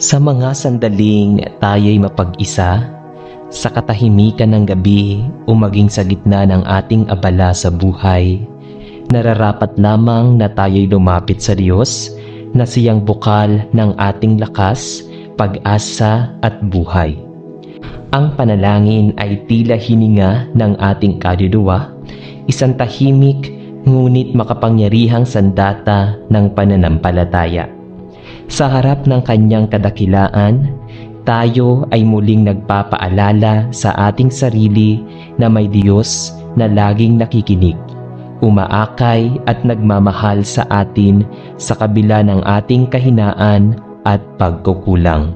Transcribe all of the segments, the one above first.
Sa mga sandaling tayo'y mapag-isa, sa katahimikan ng gabi o maging sa gitna ng ating abala sa buhay, nararapat lamang na tayo'y lumapit sa Diyos na siyang bukal ng ating lakas, pag-asa at buhay. Ang panalangin ay tila hininga ng ating kaluluwa, isang tahimik ngunit makapangyarihang sandata ng pananampalataya. Sa harap ng kanyang kadakilaan, tayo ay muling nagpapaalala sa ating sarili na may Diyos na laging nakikinig, umaakay at nagmamahal sa atin sa kabila ng ating kahinaan at pagkukulang.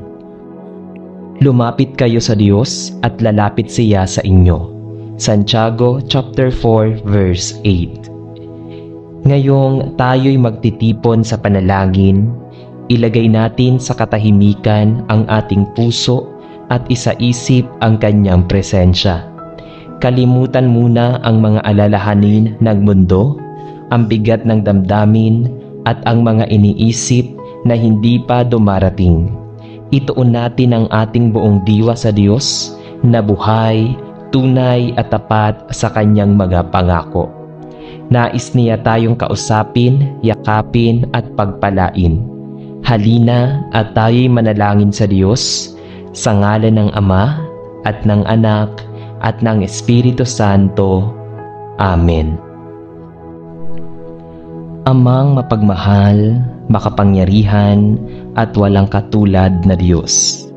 Lumapit kayo sa Diyos at lalapit siya sa inyo. Santiago chapter 4 verse 8. Ngayong tayo'y magtitipon sa panalangin, ilagay natin sa katahimikan ang ating puso at isaisip ang kanyang presensya. Kalimutan muna ang mga alalahanin ng mundo, ang bigat ng damdamin at ang mga iniisip na hindi pa dumarating. Ituon natin ang ating buong diwa sa Diyos na buhay, tunay at tapat sa kanyang mga pangako. Nais niya tayong kausapin, yakapin at pagpalain. Halina at tayo'y manalangin sa Diyos sa ngalan ng Ama at ng Anak at ng Espiritu Santo. Amen. Amang mapagmahal, makapangyarihan at walang katulad na Diyos,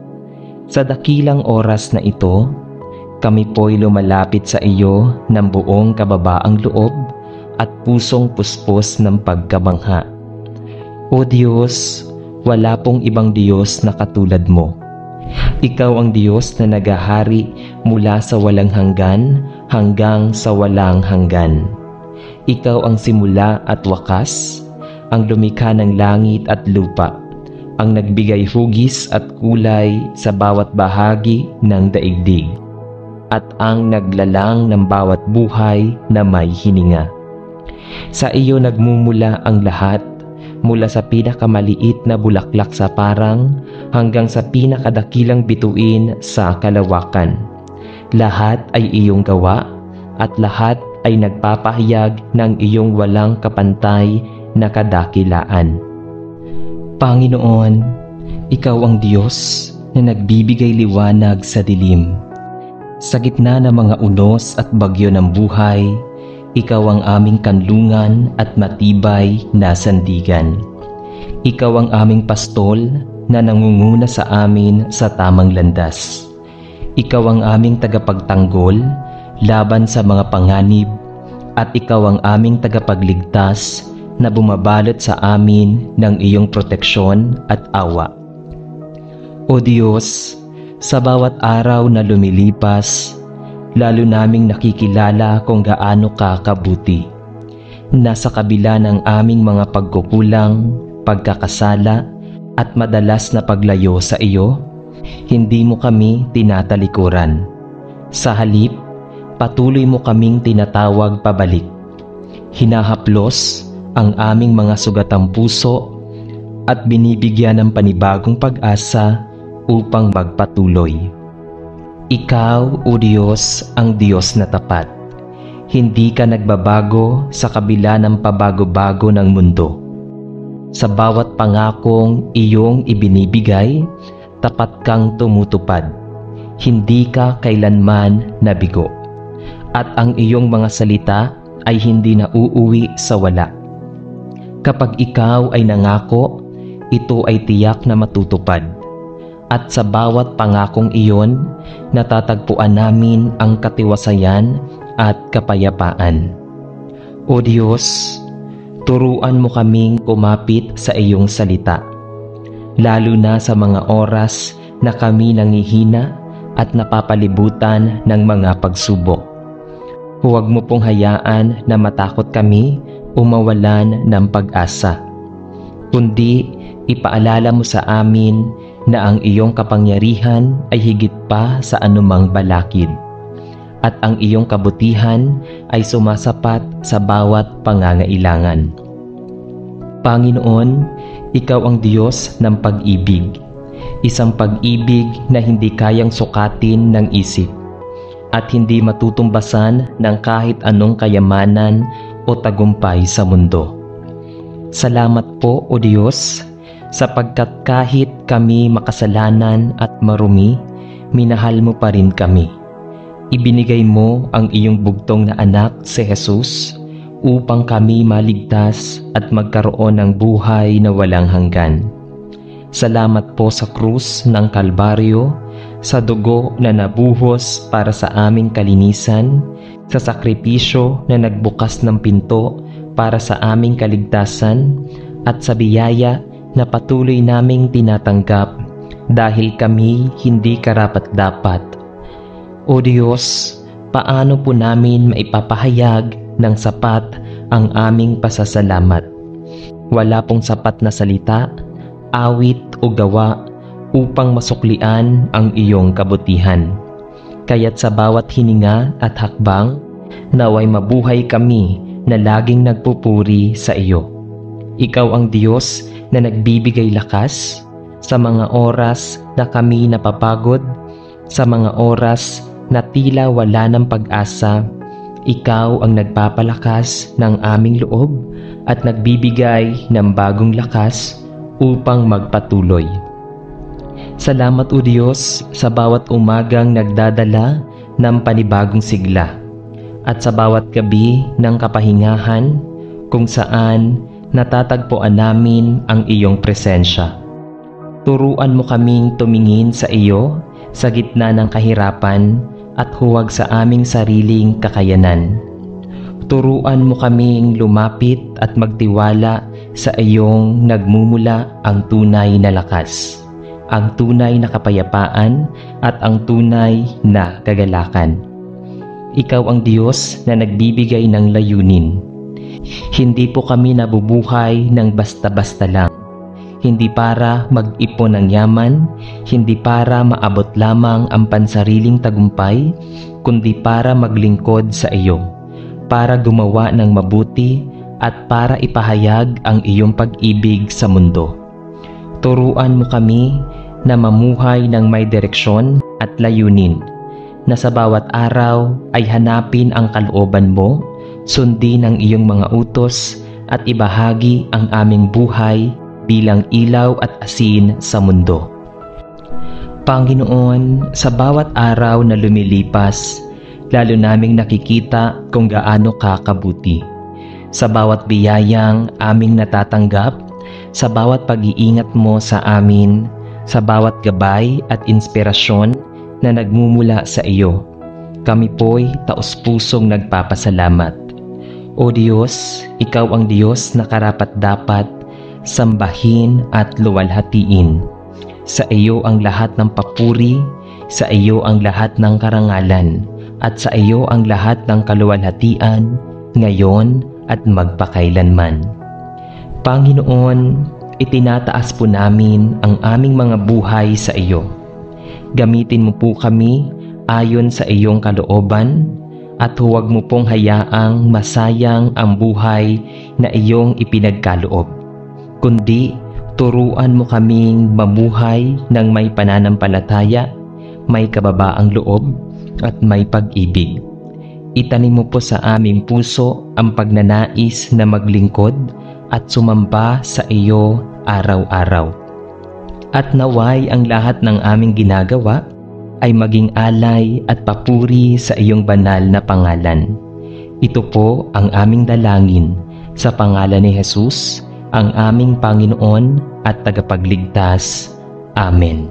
sa dakilang oras na ito, kami po'y lumalapit sa iyo ng buong kababaang loob at pusong puspos ng pagkabangha. O Diyos, wala pong ibang Diyos na katulad mo. Ikaw ang Diyos na naghahari mula sa walang hanggan hanggang sa walang hanggan. Ikaw ang simula at wakas, ang lumikha ng langit at lupa, ang nagbigay hugis at kulay sa bawat bahagi ng daigdig, at ang naglalang ng bawat buhay na may hininga. Sa iyo nagmumula ang lahat, mula sa pinakamaliit na bulaklak sa parang hanggang sa pinakadakilang bituin sa kalawakan. Lahat ay iyong gawa at lahat ay nagpapahayag ng iyong walang kapantay na kadakilaan. Panginoon, ikaw ang Diyos na nagbibigay liwanag sa dilim. Sa gitna ng mga unos at bagyo ng buhay, ikaw ang aming kanlungan at matibay na sandigan. Ikaw ang aming pastol na nangunguna sa amin sa tamang landas. Ikaw ang aming tagapagtanggol laban sa mga panganib, at ikaw ang aming tagapagligtas na bumabalot sa amin ng iyong proteksyon at awa. O Diyos, sa bawat araw na lumilipas, lalo naming nakikilala kung gaano ka kabuti. Nasa kabila ng aming mga pagkukulang, pagkakasala at madalas na paglayo sa iyo, hindi mo kami tinatalikuran. Sa halip, patuloy mo kaming tinatawag pabalik. Hinahaplos ang aming mga sugatang puso at binibigyan ng panibagong pag-asa upang magpatuloy. Ikaw, O Diyos, ang Diyos na tapat. Hindi ka nagbabago sa kabila ng pabago-bago ng mundo. Sa bawat pangakong iyong ibinibigay, tapat kang tumutupad. Hindi ka kailanman nabigo. At ang iyong mga salita ay hindi na uuwi sa wala. Kapag ikaw ay nangako, ito ay tiyak na matutupad. At sa bawat pangakong iyon, natatagpuan namin ang katiwasayan at kapayapaan. O Diyos, turuan mo kaming kumapit sa iyong salita, lalo na sa mga oras na kami nangihina at napapalibutan ng mga pagsubok. Huwag mo pong hayaan na matakot kami o mawalan ng pag-asa, kundi ipaalala mo sa amin na ang iyong kapangyarihan ay higit pa sa anumang balakid, at ang iyong kabutihan ay sumasapat sa bawat pangangailangan. Panginoon, ikaw ang Diyos ng pag-ibig. isang pag-ibig na hindi kayang sukatin ng isip at hindi matutumbasan ng kahit anong kayamanan o tagumpay sa mundo. Salamat po, O Diyos, sapagkat kahit kami makasalanan at marumi, minahal mo pa rin kami. Ibinigay mo ang iyong bugtong na anak, si Jesus, upang kami maligtas at magkaroon ng buhay na walang hanggan. Salamat po sa krus ng Kalbaryo, sa dugo na nabuhos para sa aming kalinisan, sa sakripisyo na nagbukas ng pinto para sa aming kaligtasan, at sa biyaya na patuloy naming tinatanggap dahil kami hindi karapat-dapat. O Diyos, paano po namin maipapahayag ng sapat ang aming pasasalamat? Wala pong sapat na salita, awit o gawa upang masuklian ang iyong kabutihan. Kaya't sa bawat hininga at hakbang, naway mabuhay kami na laging nagpupuri sa iyo. Ikaw ang Diyos na nagbibigay lakas sa mga oras na kami napapagod, sa mga oras na tila wala ng pag-asa. Ikaw ang nagpapalakas ng aming loob at nagbibigay ng bagong lakas upang magpatuloy. Salamat, O Diyos, sa bawat umagang nagdadala ng panibagong sigla at sa bawat gabi ng kapahingahan kung saan natatagpuan namin ang iyong presensya. Turuan mo kaming tumingin sa iyo sa gitna ng kahirapan at huwag sa aming sariling kakayanan. Turuan mo kaming lumapit at magtiwala sa iyong nagmumula ang tunay na lakas, ang tunay na kapayapaan at ang tunay na kagalakan. Ikaw ang Diyos na nagbibigay ng layunin. Hindi po kami nabubuhay ng basta-basta lang. Hindi para mag-ipon ng yaman, hindi para maabot lamang ang pansariling tagumpay, kundi para maglingkod sa iyo, para gumawa ng mabuti at para ipahayag ang iyong pag-ibig sa mundo. Turuan mo kami na mamuhay ng may direksyon at layunin, na sa bawat araw ay hanapin ang kalooban mo, sundin ang iyong mga utos at ibahagi ang aming buhay bilang ilaw at asin sa mundo. Panginoon, sa bawat araw na lumilipas, lalo naming nakikita kung gaano ka kabuti. Sa bawat biyayang aming natatanggap, sa bawat pag-iingat mo sa amin, sa bawat gabay at inspirasyon na nagmumula sa iyo, kami po'y taos-pusong nagpapasalamat. O Diyos, Ikaw ang Diyos na karapat-dapat sambahin at luwalhatiin. Sa iyo ang lahat ng papuri, sa iyo ang lahat ng karangalan, at sa iyo ang lahat ng kaluwalhatian, ngayon at magpakailanman. Panginoon, itinataas po namin ang aming mga buhay sa iyo. Gamitin mo po kami ayon sa iyong kalooban, at huwag mo pong hayaang masayang ang buhay na iyong ipinagkaloob, kundi turuan mo kaming mamuhay ng may pananampalataya, may kababaang loob at may pag-ibig. Itanim mo po sa aming puso ang pagnanais na maglingkod at sumamba sa iyo araw-araw. At naway ang lahat ng aming ginagawa ay maging alay at papuri sa iyong banal na pangalan. Ito po ang aming dalangin sa pangalan ni Jesus, ang aming Panginoon at tagapagligtas. Amen.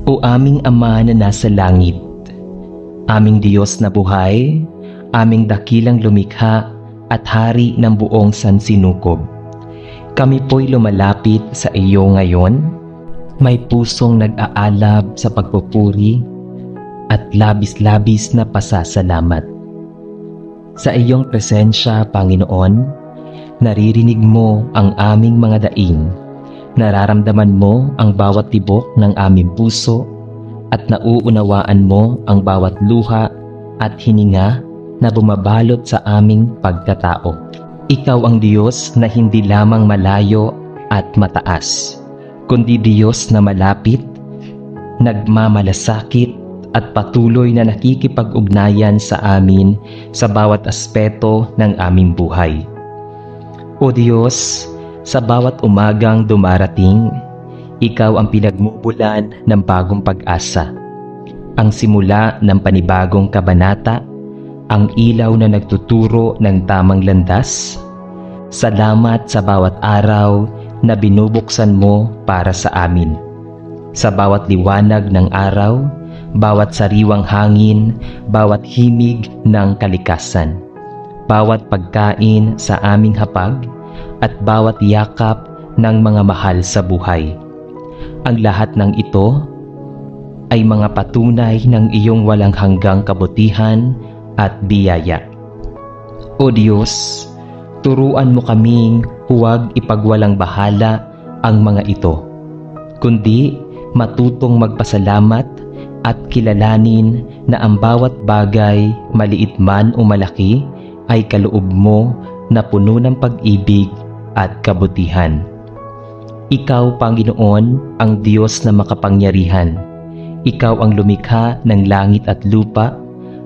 O aming Ama na nasa langit, aming Diyos na buhay, aming dakilang lumikha at hari ng buong sansinukob, kami po'y lumalapit sa iyo ngayon, may pusong nag-aalab sa pagpupuri at labis-labis na pasasalamat. Sa iyong presensya, Panginoon, naririnig mo ang aming mga daing, nararamdaman mo ang bawat tibok ng aming puso, at nauunawaan mo ang bawat luha at hininga na bumabalot sa aming pagkatao. Ikaw ang Diyos na hindi lamang malayo at mataas, kundi Diyos na malapit, nagmamalasakit at patuloy na nakikipag-ugnayan sa amin sa bawat aspeto ng aming buhay. O Diyos, sa bawat umagang dumarating, Ikaw ang pinagmumulan ng bagong pag-asa, ang simula ng panibagong kabanata, ang ilaw na nagtuturo ng tamang landas. Salamat sa bawat araw na binubuksan mo para sa amin. Sa bawat liwanag ng araw, bawat sariwang hangin, bawat himig ng kalikasan, bawat pagkain sa aming hapag, at bawat yakap ng mga mahal sa buhay. Ang lahat ng ito ay mga patunay ng iyong walang hanggang kabutihan at biyaya. O Diyos, turuan mo kaming huwag ipagwalang bahala ang mga ito, kundi matutong magpasalamat at kilalanin na ang bawat bagay, maliit man o malaki, ay kaloob mo na puno ng pag-ibig at kabutihan. Ikaw, Panginoon, ang Diyos na makapangyarihan. Ikaw ang lumikha ng langit at lupa,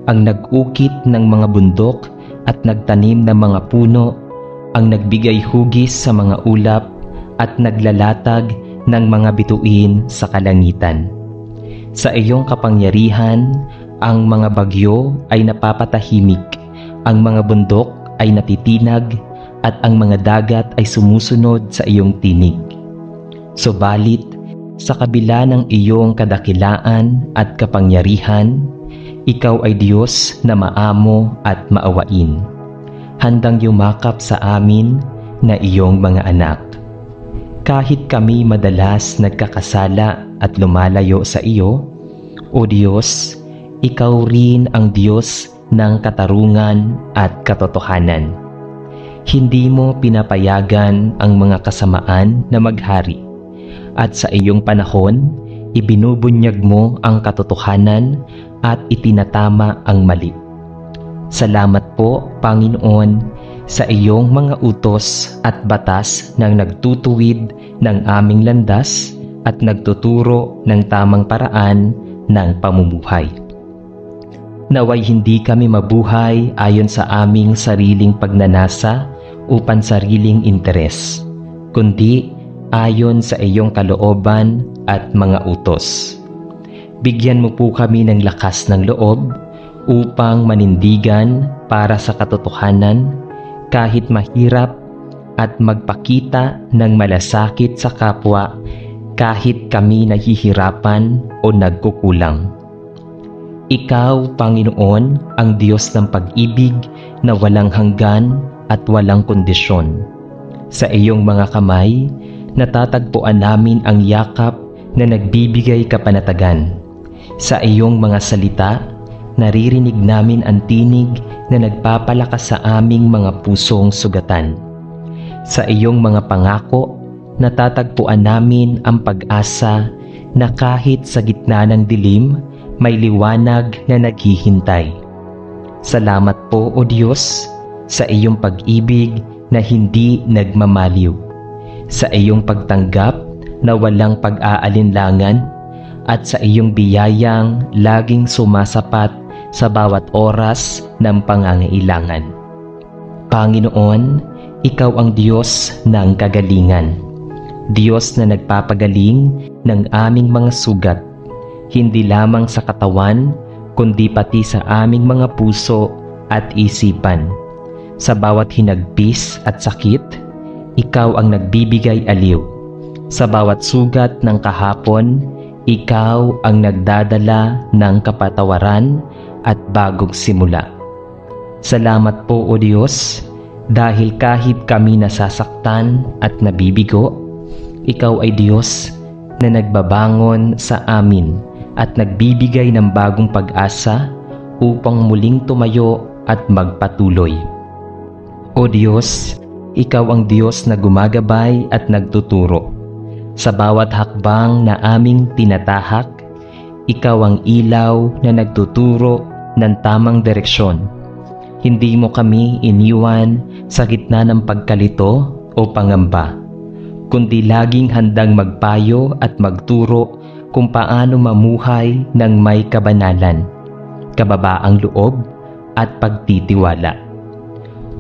ang nag-ukit ng mga bundok at nagtanim ng mga puno, ang nagbigay hugis sa mga ulap at naglalatag ng mga bituin sa kalangitan. Sa iyong kapangyarihan, ang mga bagyo ay napapatahimik, ang mga bundok ay natitinag, at ang mga dagat ay sumusunod sa iyong tinig. Subalit, sa kabila ng iyong kadakilaan at kapangyarihan, Ikaw ay Diyos na maamo at maawain, handang yumakap sa amin na iyong mga anak. Kahit kami madalas nagkakasala at lumalayo sa iyo, O Diyos, Ikaw rin ang Diyos ng katarungan at katotohanan. Hindi mo pinapayagan ang mga kasamaan na maghari, at sa iyong panahon, ibinubunyag mo ang katotohanan at itinatama ang mali. Salamat po, Panginoon, sa iyong mga utos at batas na nagtutuwid ng aming landas at nagtuturo ng tamang paraan ng pamumuhay. Naway hindi kami mabuhay ayon sa aming sariling pagnanasa o pansariling interes, kundi ayon sa iyong kalooban at mga utos. Bigyan mo po kami ng lakas ng loob upang manindigan para sa katotohanan kahit mahirap, at magpakita ng malasakit sa kapwa kahit kami nahihirapan o nagkukulang. Ikaw, Panginoon, ang Diyos ng pag-ibig na walang hanggan at walang kondisyon. Sa iyong mga kamay, natatagpuan namin ang yakap na nagbibigay kapanatagan. Sa iyong mga salita, naririnig namin ang tinig na nagpapalakas sa aming mga pusong sugatan. Sa iyong mga pangako, natatagpuan namin ang pag-asa na kahit sa gitna ng dilim, may liwanag na naghihintay. Salamat po, O Diyos, sa iyong pag-ibig na hindi nagmamaliw, sa iyong pagtanggap na walang pag-aalinlangan, at sa iyong biyayang laging sumasapat sa bawat oras ng pangangailangan. Panginoon, Ikaw ang Diyos ng kagalingan, Diyos na nagpapagaling ng aming mga sugat, hindi lamang sa katawan, kundi pati sa aming mga puso at isipan. Sa bawat hinagpis at sakit, Ikaw ang nagbibigay aliw. Sa bawat sugat ng kahapon, Ikaw ang nagdadala ng kapatawaran at bagong simula. Salamat po, O Diyos, dahil kahit kami nasasaktan at nabibigo, Ikaw ay Diyos na nagbabangon sa amin at nagbibigay ng bagong pag-asa upang muling tumayo at magpatuloy. O Diyos, Ikaw ang Diyos na gumagabay at nagtuturo. Sa bawat hakbang na aming tinatahak, Ikaw ang ilaw na nagtuturo ng tamang direksyon. Hindi mo kami iniwan sa gitna ng pagkalito o pangamba. kundi laging handang magpayo at magturo kung paano mamuhay ng may kabanalan, kababaang loob at pagtitiwala.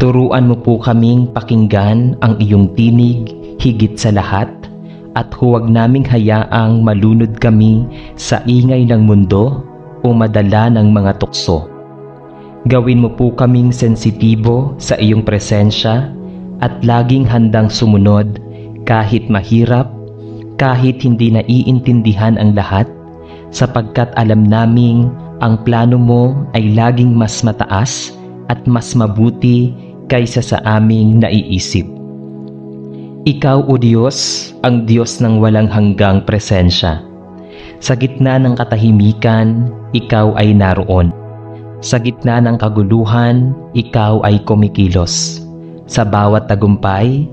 Turuan mo po kaming pakinggan ang iyong tinig higit sa lahat at huwag naming hayaang malunod kami sa ingay ng mundo o madala ng mga tukso. Gawin mo po kaming sensitibo sa iyong presensya at laging handang sumunod kahit mahirap, kahit hindi naiintindihan ang lahat, sapagkat alam naming ang plano mo ay laging mas mataas at mas mabuti kaysa sa aming naiisip. Ikaw, O Diyos, ang Diyos ng walang hanggang presensya. Sa gitna ng katahimikan, Ikaw ay naroon. Sa gitna ng kaguluhan, Ikaw ay kumikilos. Sa bawat tagumpay,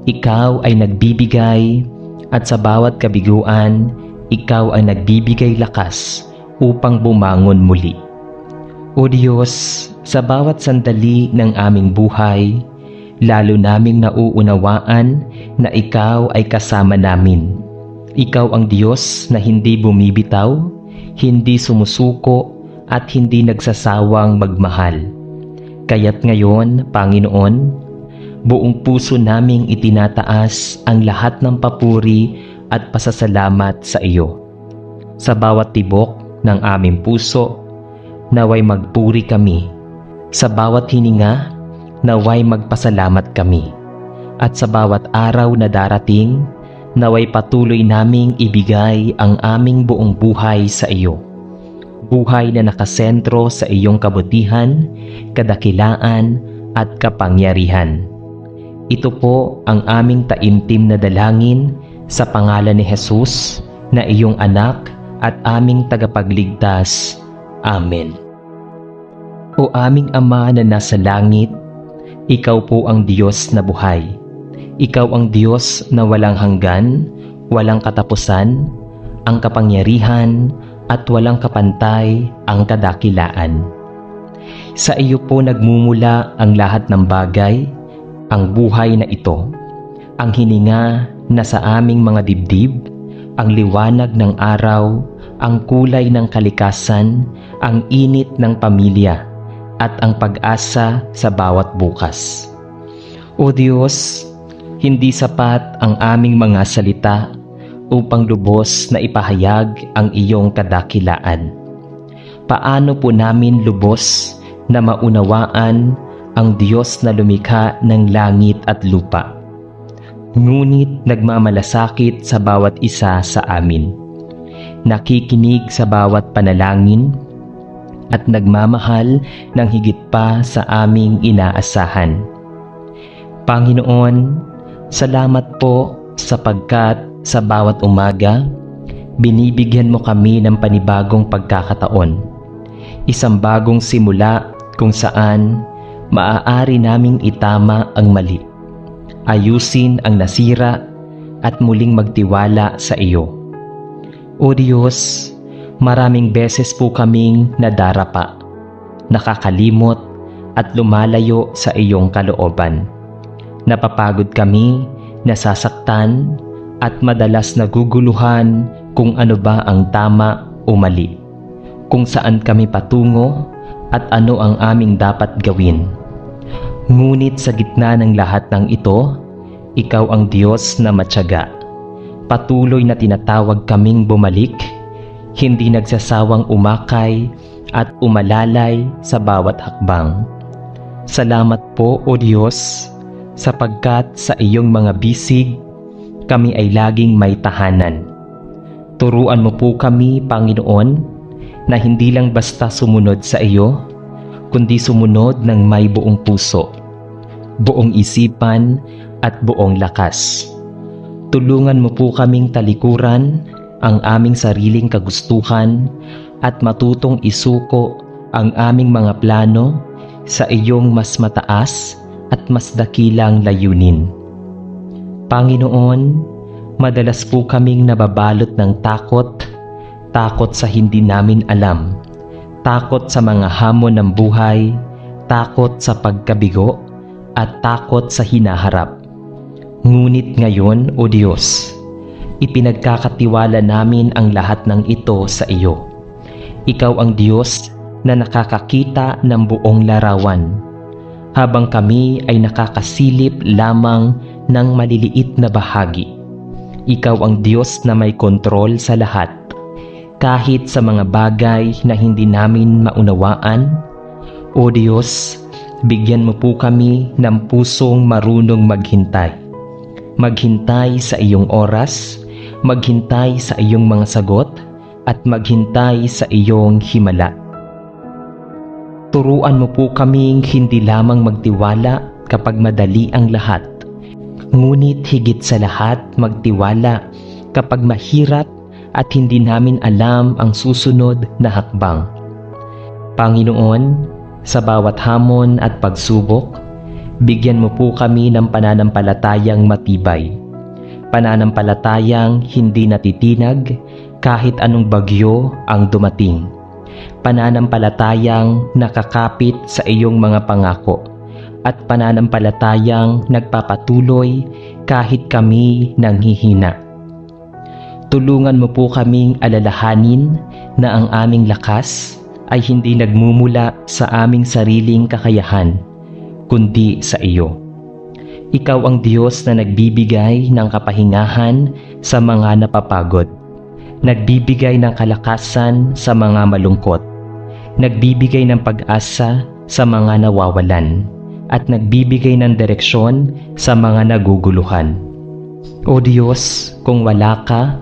Ikaw ay nagbibigay, at sa bawat kabiguan, Ikaw ay nagbibigay lakas upang bumangon muli. O Diyos, sa bawat sandali ng aming buhay, lalo naming nauunawaan na Ikaw ay kasama namin. Ikaw ang Diyos na hindi bumibitaw, hindi sumusuko, at hindi nagsasawang magmahal. Kaya't ngayon, Panginoon, buong puso naming itinataas ang lahat ng papuri at pasasalamat sa iyo. Sa bawat tibok ng aming puso, naway magpuri kami. Sa bawat hininga, naway magpasalamat kami. At sa bawat araw na darating, naway patuloy naming ibigay ang aming buong buhay sa iyo. Buhay na nakasentro sa iyong kabutihan, kadakilaan at kapangyarihan. Ito po ang aming taimtim na dalangin sa pangalan ni Jesus na iyong anak at aming tagapagligtas. Amen. O aming Ama na nasa langit, Ikaw po ang Diyos na buhay. Ikaw ang Diyos na walang hanggan, walang katapusan, ang kapangyarihan at walang kapantay ang kadakilaan. Sa iyo po nagmumula ang lahat ng bagay, ang buhay na ito, ang hininga na sa aming mga dibdib, ang liwanag ng araw, ang kulay ng kalikasan, ang init ng pamilya, at ang pag-asa sa bawat bukas. O Diyos, hindi sapat ang aming mga salita upang lubos na ipahayag ang iyong kadakilaan. Paano po namin lubos na maunawaan ang Diyos na lumikha ng langit at lupa? Ngunit nagmamalasakit sa bawat isa sa amin. Nakikinig sa bawat panalangin at nagmamahal ng higit pa sa aming inaasahan. Panginoon, salamat po sapagkat sa bawat umaga, binibigyan mo kami ng panibagong pagkakataon. Isang bagong simula kung saan maaari naming itama ang mali, ayusin ang nasira at muling magtiwala sa iyo. O Diyos, maraming beses po kaming nadarapa, nakakalimot at lumalayo sa iyong kalooban. Napapagod kami, nasasaktan at madalas naguguluhan kung ano ba ang tama o mali, kung saan kami patungo at ano ang aming dapat gawin. Ngunit sa gitna ng lahat ng ito, Ikaw ang Diyos na matyaga. Patuloy na tinatawag kaming bumalik, hindi nagsasawang umakay at umalalay sa bawat hakbang. Salamat po, O Diyos, sapagkat sa iyong mga bisig, kami ay laging may tahanan. Turuan mo po kami, Panginoon, na hindi lang basta sumunod sa iyo, kundi sumunod ng may buong puso, buong isipan at buong lakas. Tulungan mo po kaming talikuran ang aming sariling kagustuhan at matutong isuko ang aming mga plano sa iyong mas mataas at mas dakilang layunin. Panginoon, madalas po kaming nababalot ng takot, takot sa hindi namin alam, takot sa mga hamon ng buhay, takot sa pagkabigo, at takot sa hinaharap. Ngunit ngayon, O Diyos, ipinagkakatiwala namin ang lahat ng ito sa iyo. Ikaw ang Diyos na nakakakita ng buong larawan, habang kami ay nakakasilip lamang ng maliliit na bahagi. Ikaw ang Diyos na may kontrol sa lahat, kahit sa mga bagay na hindi namin maunawaan. O Diyos, bigyan mo po kami ng pusong marunong maghintay. Maghintay sa iyong oras, maghintay sa iyong mga sagot, at maghintay sa iyong himala. Turuan mo po kaming hindi lamang magtiwala kapag madali ang lahat, ngunit higit sa lahat magtiwala kapag mahirap at hindi namin alam ang susunod na hakbang. Panginoon, sa bawat hamon at pagsubok, bigyan mo po kami ng pananampalatayang matibay. Pananampalatayang hindi natitinag kahit anong bagyo ang dumating. Pananampalatayang nakakapit sa iyong mga pangako. At pananampalatayang nagpapatuloy kahit kami nanghihina. Tulungan mo po kaming alalahanin na ang aming lakas ay hindi nagmumula sa aming sariling kakayahan, kundi sa iyo. Ikaw ang Diyos na nagbibigay ng kapahingahan sa mga napapagod, nagbibigay ng kalakasan sa mga malungkot, nagbibigay ng pag-asa sa mga nawawalan, at nagbibigay ng direksyon sa mga naguguluhan. O Diyos, kung wala ka,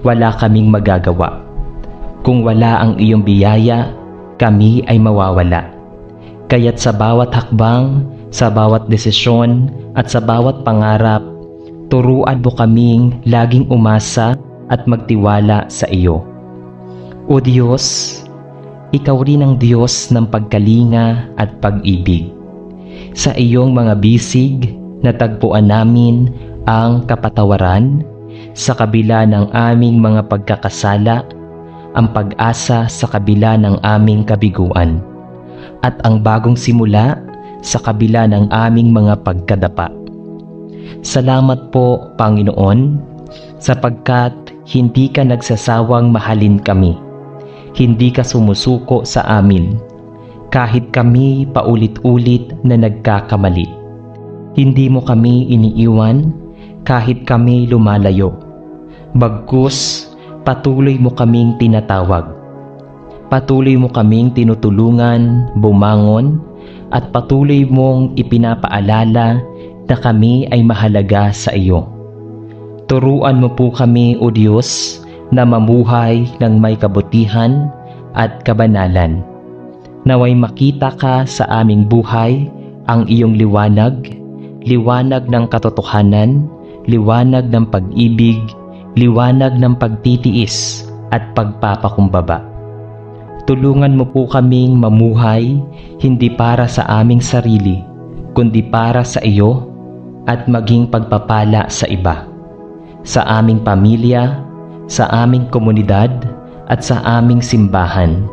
wala kaming magagawa. Kung wala ang iyong biyaya, kami ay mawawala. Kaya't sa bawat hakbang, sa bawat desisyon, at sa bawat pangarap, turuan mo kaming laging umasa at magtiwala sa iyo. O Diyos, ikaw rin ang Diyos ng pagkalinga at pag-ibig. Sa iyong mga bisig, natagpuan namin ang kapatawaran, sa kabila ng aming mga pagkakasala, ang pag-asa sa kabila ng aming kabiguan, at ang bagong simula sa kabila ng aming mga pagkadapa. Salamat po, Panginoon, sapagkat hindi ka nagsasawang mahalin kami. Hindi ka sumusuko sa amin, kahit kami paulit-ulit na nagkakamali. Hindi mo kami iniiwan kahit kami lumalayo. Bagkus, patuloy mo kaming tinatawag. Patuloy mo kaming tinutulungan, bumangon, at patuloy mong ipinapaalala na kami ay mahalaga sa iyo. Turuan mo po kami, O Diyos, na mamuhay ng may kabutihan at kabanalan. Naway makita ka sa aming buhay ang iyong liwanag, liwanag ng katotohanan, liwanag ng pag-ibig, liwanag ng pagtitiis at pagpapakumbaba. Tulungan mo po kaming mamuhay hindi para sa aming sarili, kundi para sa iyo at maging pagpapala sa iba, sa aming pamilya, sa aming komunidad at sa aming simbahan.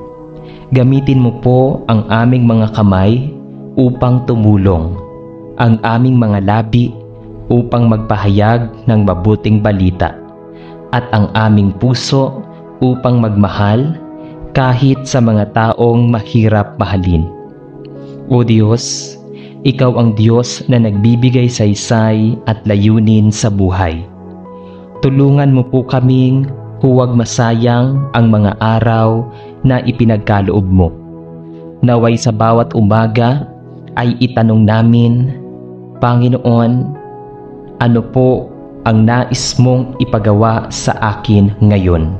Gamitin mo po ang aming mga kamay upang tumulong, ang aming mga labi upang magpahayag ng mabuting balita, at ang aming puso upang magmahal kahit sa mga taong mahirap mahalin. O Diyos, ikaw ang Diyos na nagbibigay saysay at layunin sa buhay. Tulungan mo po kaming huwag masayang ang mga araw na ipinagkaloob mo. Naway sa bawat umaga ay itanong namin, Panginoon, ano po ang nais mong ipagawa sa akin ngayon?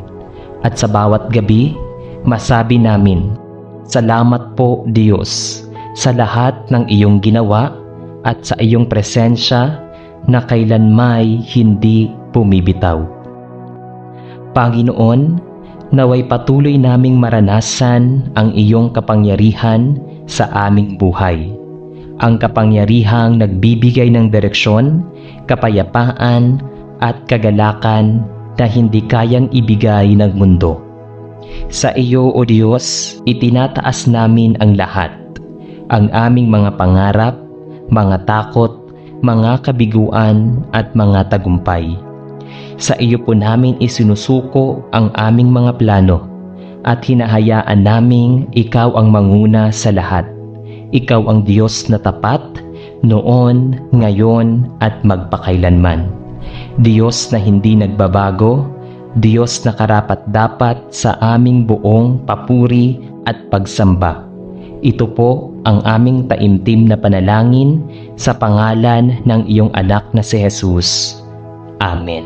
At sa bawat gabi, masabi namin, salamat po Diyos sa lahat ng iyong ginawa at sa iyong presensya na kailanmay hindi bumibitaw. Panginoon, naway patuloy naming maranasan ang iyong kapangyarihan sa aming buhay. Ang kapangyarihang nagbibigay ng direksyon, kapayapaan at kagalakan na hindi kayang ibigay ng mundo. Sa iyo, O Diyos, itinataas namin ang lahat, ang aming mga pangarap, mga takot, mga kabiguan at mga tagumpay. Sa iyo po namin isinusuko ang aming mga plano at hinahayaan naming ikaw ang manguna sa lahat. Ikaw ang Diyos na tapat, noon, ngayon at magpakailanman. Diyos na hindi nagbabago, Diyos na karapat-dapat sa aming buong papuri at pagsamba. Ito po ang aming taimtim na panalangin sa pangalan ng iyong anak na si Jesus. Amen.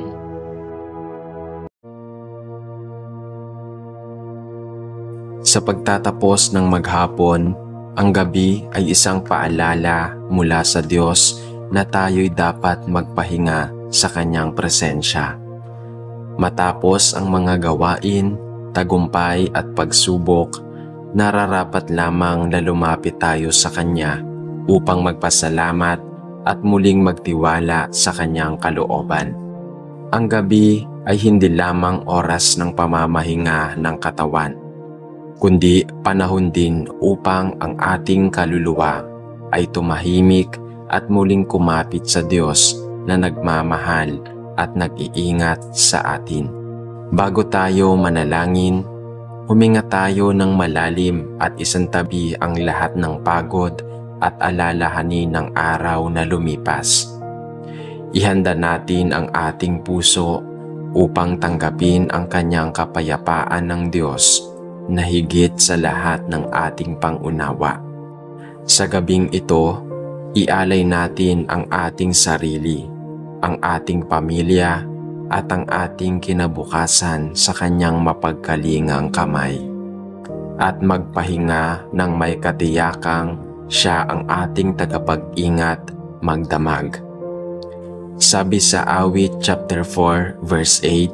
Sa pagtatapos ng maghapon, ang gabi ay isang paalala mula sa Diyos na tayo'y dapat magpahinga sa Kanyang presensya. Matapos ang mga gawain, tagumpay at pagsubok, nararapat lamang na lumapit tayo sa Kanya upang magpasalamat at muling magtiwala sa Kanyang kalooban. Ang gabi ay hindi lamang oras ng pamamahinga ng katawan, kundi panahon din upang ang ating kaluluwa ay tumahimik at muling kumapit sa Diyos na nagmamahal at nag-iingat sa atin. Bago tayo manalangin, huminga tayo ng malalim at isantabi ang lahat ng pagod at alalahanin ng araw na lumipas. Ihanda natin ang ating puso upang tanggapin ang Kanyang kapayapaan ng Diyos na higit sa lahat ng ating pangunawa. Sa gabing ito, ialay natin ang ating sarili, ang ating pamilya at ang ating kinabukasan sa Kanyang mapagkalingang kamay. At magpahinga ng may katiyakang Siya ang ating tagapag-ingat magdamag. Sabi sa Awit chapter 4 verse 8,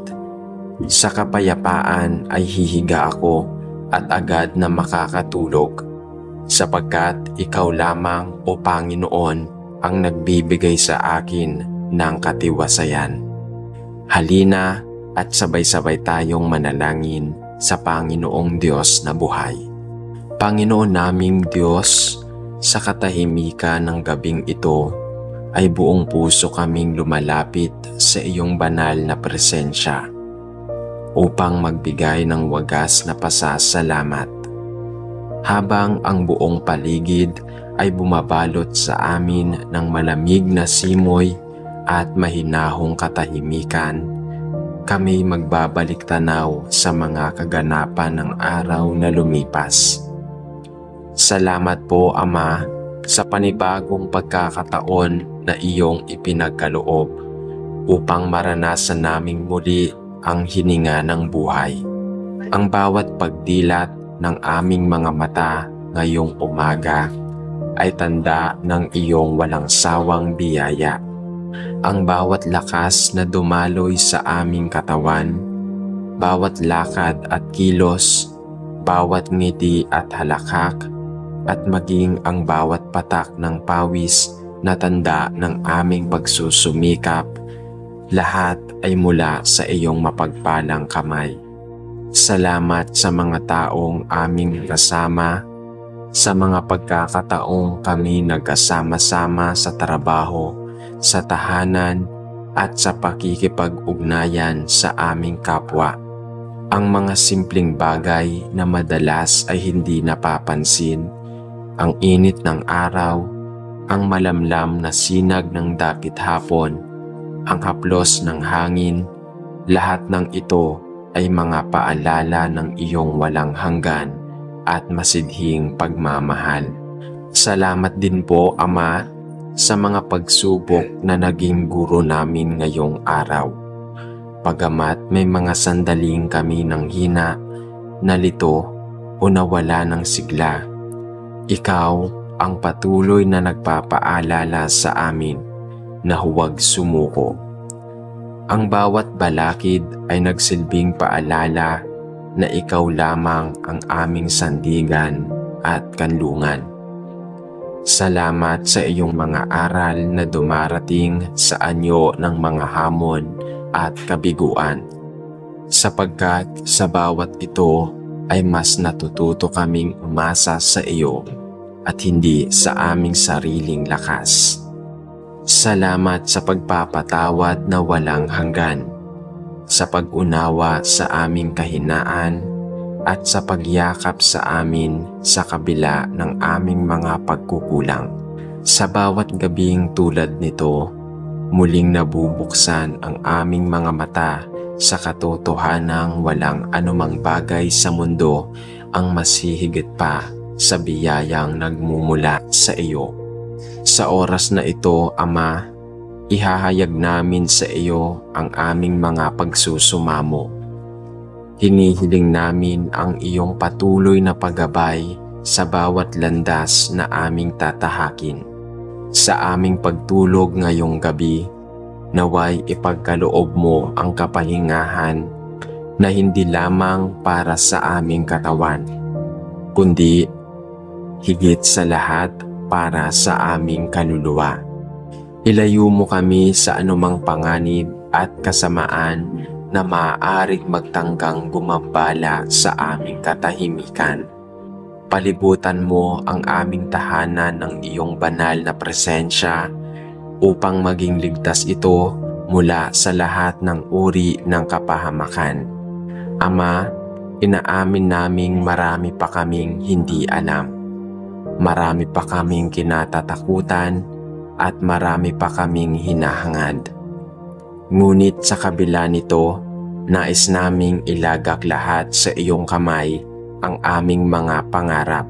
"Sa kapayapaan ay hihiga ako at agad na makakatulog, sapagkat ikaw lamang, O Panginoon, ang nagbibigay sa akin ng katiwasayan." Halina at sabay-sabay tayong manalangin sa Panginoong Diyos na buhay. Panginoon naming Diyos, sa katahimikan ng gabing ito ay buong puso kaming lumalapit sa iyong banal na presensya upang magbigay ng wagas na pasasalamat. Habang ang buong paligid ay bumabalot sa amin ng malamig na simoy at mahinahong katahimikan, kami magbabalik tanaw sa mga kaganapan ng araw na lumipas. Salamat po, Ama, sa panibagong pagkakataon na iyong ipinagkaloob upang maranasan naming muli ang hininga ng buhay. Ang bawat pagdilat ng aming mga mata ngayong umaga ay tanda ng iyong walang sawang biyaya. Ang bawat lakas na dumaloy sa aming katawan, bawat lakad at kilos, bawat ngiti at halakhak, at maging ang bawat patak ng pawis na tanda ng aming pagsusumikap, lahat ay mula sa iyong mapagpalang kamay. Salamat sa mga taong aming kasama, sa mga pagkakataong kami nagkasama-sama sa trabaho, sa tahanan at sa pakikipag-ugnayan sa aming kapwa. Ang mga simpleng bagay na madalas ay hindi napapansin, ang init ng araw, ang malamlam na sinag ng dapit hapon, ang haplos ng hangin, lahat ng ito ay mga paalala ng iyong walang hanggan at masidhing pagmamahal. Salamat din po, Ama, sa mga pagsubok na naging guro namin ngayong araw. Pagamat may mga sandaling kami ng hina, nalito o nawala ng sigla, ikaw ang patuloy na nagpapaalala sa amin na huwag sumuko. Ang bawat balakid ay nagsilbing paalala na ikaw lamang ang aming sandigan at kanlungan. Salamat sa iyong mga aral na dumarating sa anyo ng mga hamon at kabiguan, sapagkat sa bawat ito ay mas natututo kaming umasa sa iyo at hindi sa aming sariling lakas. Salamat sa pagpapatawad na walang hanggan, sa pag-unawa sa aming kahinaan, at sa pagyakap sa amin sa kabila ng aming mga pagkukulang. Sa bawat gabing tulad nito, muling nabubuksan ang aming mga mata sa katotohanang walang anumang bagay sa mundo ang masihigit pa sa biyayang nagmumula sa iyo. Sa oras na ito, Ama, ihahayag namin sa iyo ang aming mga pagsusumamo. Hinihiling namin ang iyong patuloy na paggabay sa bawat landas na aming tatahakin. Sa aming pagtulog ngayong gabi, naway ipagkaloob mo ang kapahingahan na hindi lamang para sa aming katawan, kundi higit sa lahat para sa aming kaluluwa. Ilayo mo kami sa anumang panganib at kasamaan na maaaring magtanggang gumambala sa aming katahimikan. Palibutan mo ang aming tahanan ng iyong banal na presensya upang maging ligtas ito mula sa lahat ng uri ng kapahamakan. Ama, inaamin naming marami pa kaming hindi alam. Marami pa kaming kinatatakutan at marami pa kaming hinahangad. Ngunit sa kabila nito, nais naming ilagak lahat sa iyong kamay ang aming mga pangarap,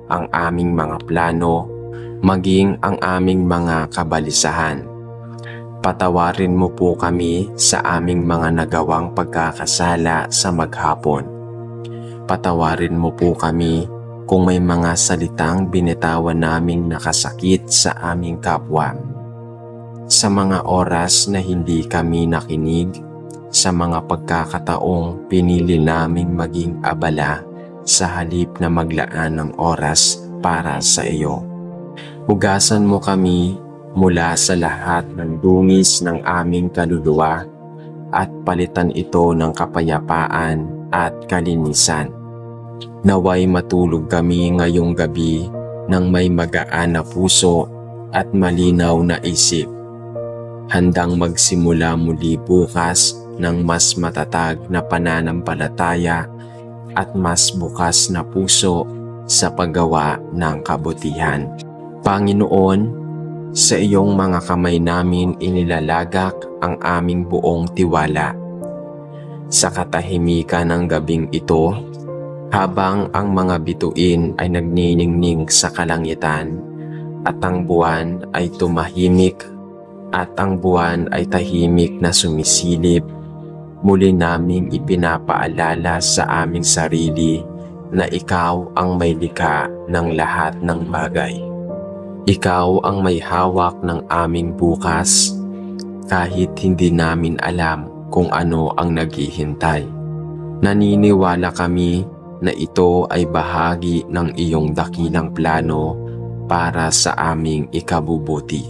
ang aming mga plano, maging ang aming mga kabalisahan. Patawarin mo po kami sa aming mga nagawang pagkakasala sa maghapon. Patawarin mo po kami kung may mga salitang binitawan naming nakasakit sa aming kapwa. Sa mga oras na hindi kami nakinig, sa mga pagkakataong pinili naming maging abala sa halip na maglaan ng oras para sa iyo. Hugasan mo kami mula sa lahat ng dungis ng aming kaluluwa at palitan ito ng kapayapaan at kalinisan. Naway matulog kami ngayong gabi ng may magaan na puso at malinaw na isip, handang magsimula muli bukas ng mas matatag na pananampalataya at mas bukas na puso sa paggawa ng kabutihan. Panginoon, sa iyong mga kamay namin inilalagak ang aming buong tiwala. Sa katahimikan ng gabing ito, habang ang mga bituin ay nagniningning sa kalangitan at ang buwan ay tumahimik at ang buwan ay tahimik na sumisilip, muli naming ipinapaalala sa aming sarili na ikaw ang may likha ng lahat ng bagay. Ikaw ang may hawak ng aming bukas, kahit hindi namin alam kung ano ang naghihintay. Naniniwala kami na ito ay bahagi ng iyong dakilang plano para sa aming ikabubuti.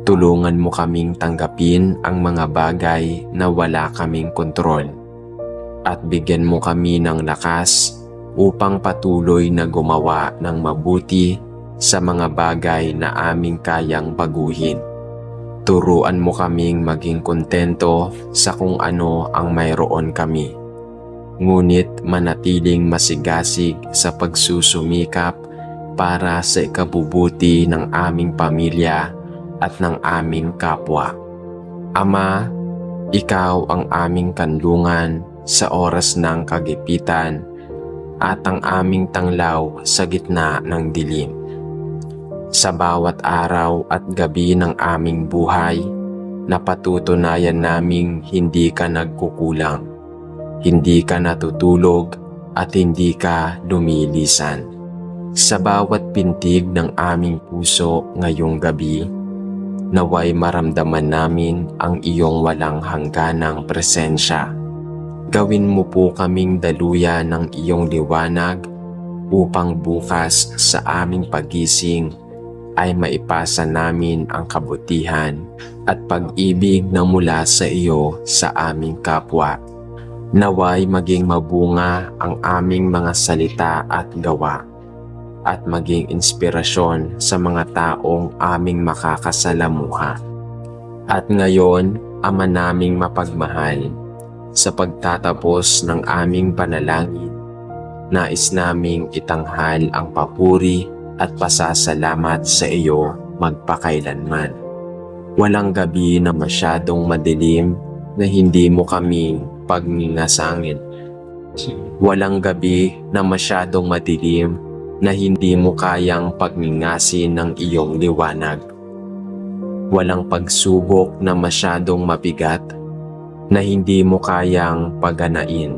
Tulungan mo kaming tanggapin ang mga bagay na wala kaming kontrol at bigyan mo kami ng lakas upang patuloy na gumawa ng mabuti sa mga bagay na aming kayang baguhin. Turuan mo kaming maging kontento sa kung ano ang mayroon kami, ngunit manatiling masigasig sa pagsusumikap para sa ikabubuti ng aming pamilya at ng aming kapwa. Ama, ikaw ang aming kanlungan sa oras ng kagipitan at ang aming tanglaw sa gitna ng dilim. Sa bawat araw at gabi ng aming buhay, napatutunayan naming hindi ka nagkukulang, hindi ka natutulog at hindi ka lumilisan. Sa bawat pintig ng aming puso ngayong gabi, naway maramdaman namin ang iyong walang hangganang presensya. Gawin mo po kaming daluyan ng iyong liwanag upang bukas sa aming pagising ay maipasa namin ang kabutihan at pag-ibig na mula sa iyo sa aming kapwa. Naway maging mabunga ang aming mga salita at gawa, at maging inspirasyon sa mga taong aming makakasalamuha. At ngayon, Ama naming mapagmahal, sa pagtatapos ng aming panalangin, nais naming itanghal ang papuri at pasasalamat sa iyo magpakailanman. Walang gabi na masyadong madilim na hindi mo kami pagningasangin. Walang gabi na masyadong madilim na hindi mo kayang pagningasin ng iyong liwanag. Walang pagsubok na masyadong mabigat na hindi mo kayang pagganain.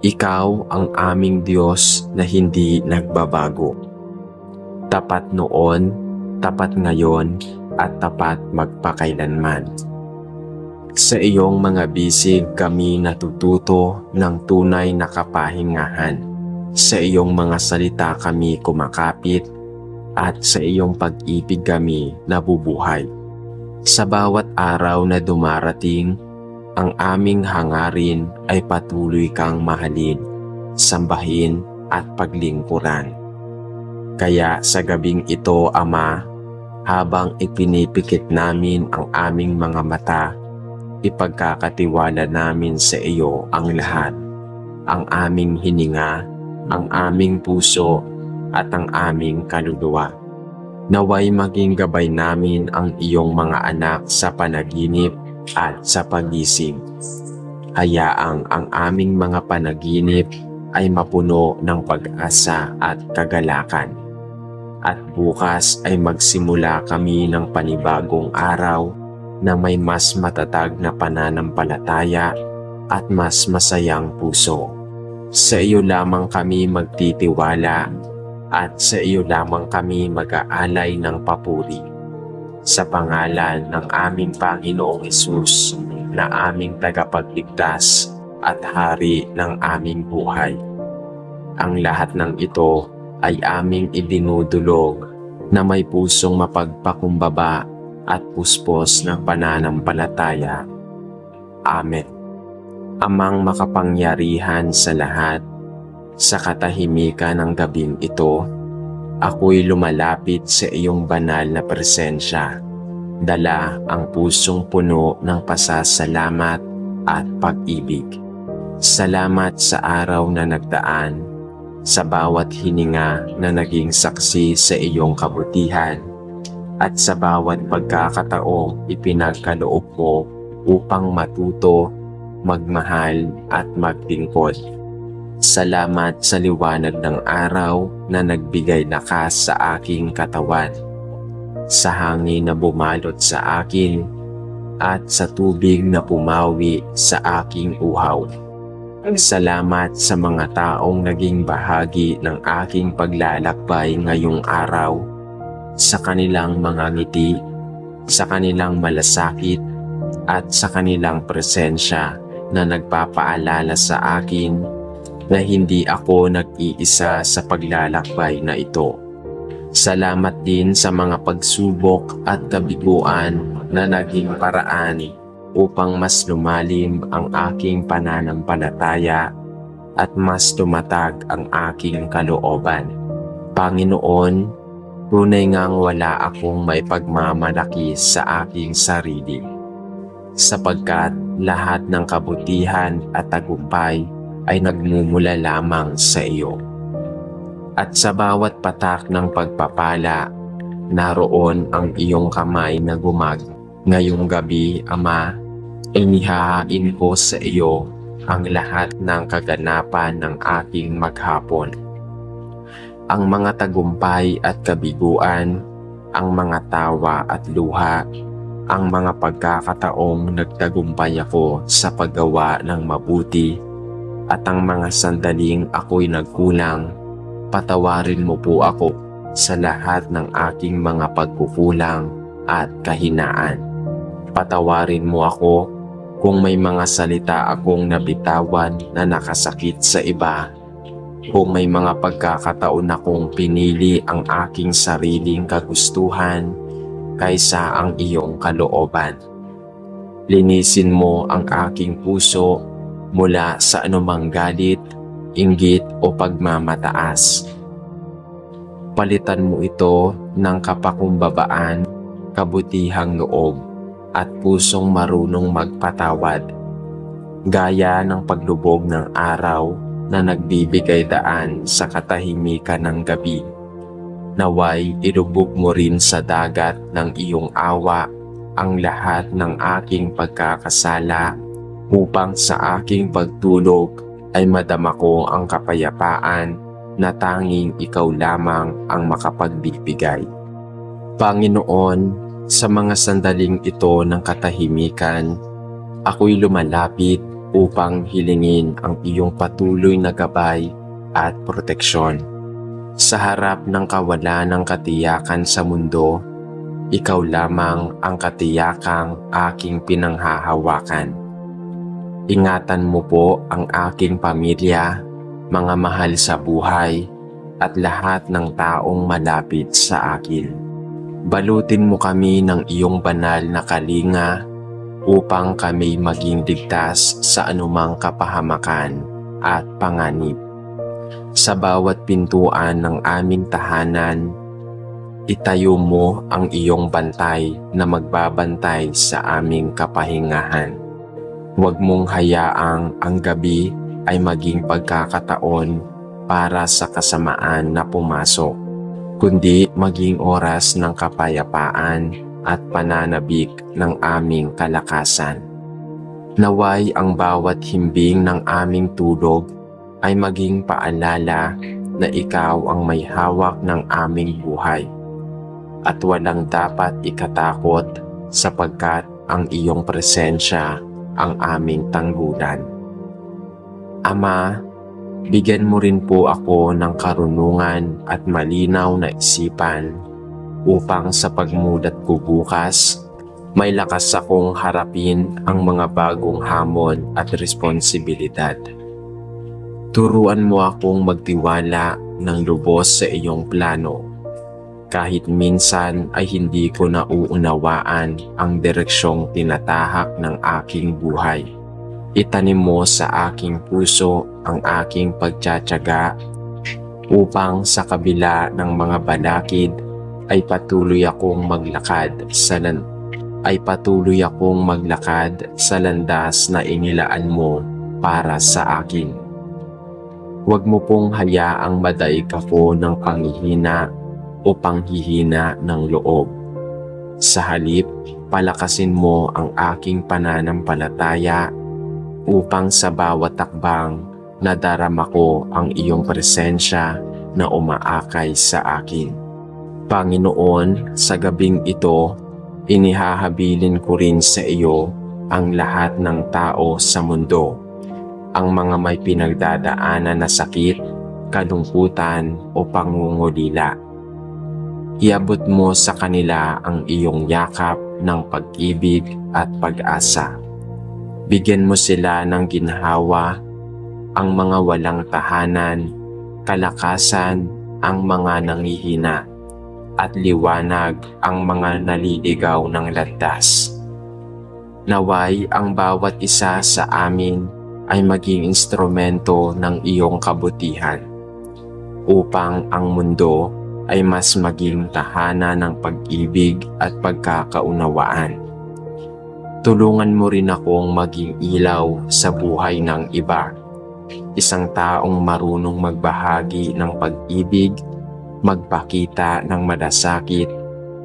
Ikaw ang aming Diyos na hindi nagbabago. Tapat noon, tapat ngayon, at tapat magpakailanman. Sa iyong mga bisig kami natututo ng tunay na kapahingahan. Sa iyong mga salita kami kumakapit at sa iyong pag-ibig kami nabubuhay. Sa bawat araw na dumarating, ang aming hangarin ay patuloy kang mahalin, sambahin at paglingkuran. Kaya sa gabing ito, Ama, habang ipinipikit namin ang aming mga mata, ipagkakatiwala namin sa iyo ang lahat, ang aming hininga, ang aming puso, at ang aming kaluluwa. Naway maging gabay namin ang iyong mga anak sa panaginip at sa pagising. Hayaang ang aming mga panaginip ay mapuno ng pag-asa at kagalakan. At bukas ay magsimula kami ng panibagong araw na may mas matatag na pananampalataya at mas masayang puso. Sa iyo lamang kami magtitiwala at sa iyo lamang kami mag-aalay ng papuri. Sa pangalan ng aming Panginoong Hesus na aming tagapagligtas at hari ng aming buhay. Ang lahat ng ito ay aming idinudulog na may pusong mapagpakumbaba at puspos ng pananampalataya. Amen. Amang makapangyarihan sa lahat, sa katahimikan ng gabing ito, ako'y lumalapit sa iyong banal na presensya, dala ang pusong puno ng pasasalamat at pag-ibig. Salamat sa araw na nagdaan, sa bawat hininga na naging saksi sa iyong kabutihan, at sa bawat pagkakataong ipinagkaloob mo upang matuto, magmahal at magtingkod. Salamat sa liwanag ng araw na nagbigay lakas sa aking katawan, sa hangin na bumalot sa akin, at sa tubig na pumawi sa aking uhaw. Salamat sa mga taong naging bahagi ng aking paglalakbay ngayong araw, sa kanilang mga ngiti, sa kanilang malasakit, at sa kanilang presensya na nagpapaalala sa akin na hindi ako nag-iisa sa paglalakbay na ito. Salamat din sa mga pagsubok at kabiguan na naging paraan upang mas lumalim ang aking pananampalataya at mas tumatag ang aking kalooban. Panginoon, tunay ngang wala akong may pagmamalaki sa aking sarili, sapagkat lahat ng kabutihan at tagumpay ay nagmumula lamang sa iyo. At sa bawat patak ng pagpapala, naroon ang iyong kamay na gumag. Ngayong gabi, Ama, inihahain ko sa iyo ang lahat ng kaganapan ng aking maghapon. Ang mga tagumpay at kabiguan, ang mga tawa at luha, ang mga pagkakataong nagtagumpay ako sa paggawa ng mabuti, at ang mga sandaling ako'y nagkulang, patawarin mo po ako sa lahat ng aking mga pagkukulang at kahinaan. Patawarin mo ako kung may mga salita akong nabitawan na nakasakit sa iba, kung may mga pagkakataon akong pinili ang aking sariling kagustuhan kaysa ang iyong kalooban. Linisin mo ang aking puso mula sa anumang galit, inggit o pagmamataas. Palitan mo ito ng kapakumbabaan, kabutihang loob, at pusong marunong magpatawad. Gaya ng paglubog ng araw na nagbibigay daan sa katahimikan ng gabi. Naway ilubog mo rin sa dagat ng iyong awa ang lahat ng aking pagkakasala, upang sa aking pagtulog ay madama ko ang kapayapaan na tanging ikaw lamang ang makapagbibigay. Panginoon, sa mga sandaling ito ng katahimikan, ako'y lumalapit upang hilingin ang iyong patuloy na gabay at proteksyon. Sa harap ng kawalan ng katiyakan sa mundo, ikaw lamang ang katiyakang aking pinanghahawakan. Ingatan mo po ang aking pamilya, mga mahal sa buhay, at lahat ng taong malapit sa akin. Balutin mo kami ng iyong banal na kalinga upang kami maging ligtas sa anumang kapahamakan at panganib. Sa bawat pintuan ng aming tahanan, itayo mo ang iyong bantay na magbabantay sa aming kapahingahan. Huwag mong hayaang ang gabi ay maging pagkakataon para sa kasamaan na pumasok, kundi maging oras ng kapayapaan at pananabik ng aming kalakasan. Naway ang bawat himbing ng aming tulog ay maging paalala na ikaw ang may hawak ng aming buhay, at walang dapat ikatakot sapagkat ang iyong presensya ang aming tanggulan. Ama, bigyan mo rin po ako ng karunungan at malinaw na isipan upang sa pagmulat ko bukas, may lakas akong harapin ang mga bagong hamon at responsibilidad. Turuan mo akong magtiwala ng lubos sa iyong plano, kahit minsan ay hindi ko nauunawaan ang direksyong tinatahak ng aking buhay. Itanim mo sa aking puso ang aking pagtsatsaga upang sa kabila ng mga balakid ay patuloy akong maglakad sa landas na inilaan mo para sa akin. Huwag mo pong hayaang madaig ako ng panghihina o panghihina ng loob. Sa halip, palakasin mo ang aking pananampalataya upang sa bawat takbang nadarama ko ang iyong presensya na umaakay sa akin. Panginoon, sa gabing ito, inihahabilin ko rin sa iyo ang lahat ng tao sa mundo, ang mga may pinagdadaanan na sakit, kalungkutan o pangungulila. Iabot mo sa kanila ang iyong yakap ng pag-ibig at pag-asa. Bigyan mo sila ng ginhawa, ang mga walang tahanan, kalakasan ang mga nanghihina, at liwanag ang mga naliligaw ng landas. Naway ang bawat isa sa amin ay maging instrumento ng iyong kabutihan, upang ang mundo ay mas maging tahanan ng pag-ibig at pagkakaunawaan. Tulungan mo rin akong maging ilaw sa buhay ng iba, isang taong marunong magbahagi ng pag-ibig, magpakita ng malasakit,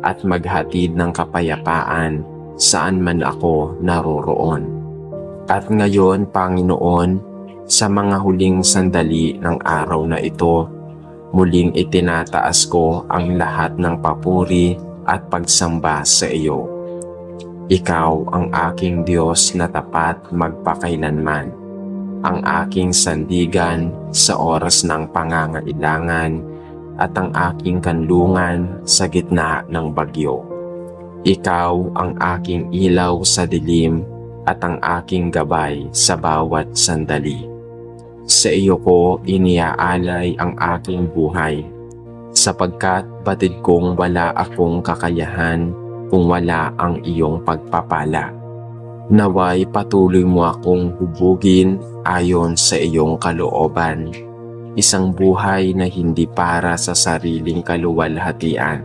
at maghatid ng kapayapaan saan man ako naroroon. At ngayon, Panginoon, sa mga huling sandali ng araw na ito, muling itinataas ko ang lahat ng papuri at pagsamba sa iyo. Ikaw ang aking Diyos na tapat magpakailanman, ang aking sandigan sa oras ng pangangailangan, at ang aking kanlungan sa gitna ng bagyo. Ikaw ang aking ilaw sa dilim at ang aking gabay sa bawat sandali. Sa iyo ko iniaalay ang aking buhay, sapagkat batid kong wala akong kakayahan kung wala ang iyong pagpapala. Naway patuloy mo akong hubugin ayon sa iyong kalooban, isang buhay na hindi para sa sariling kaluwalhatian,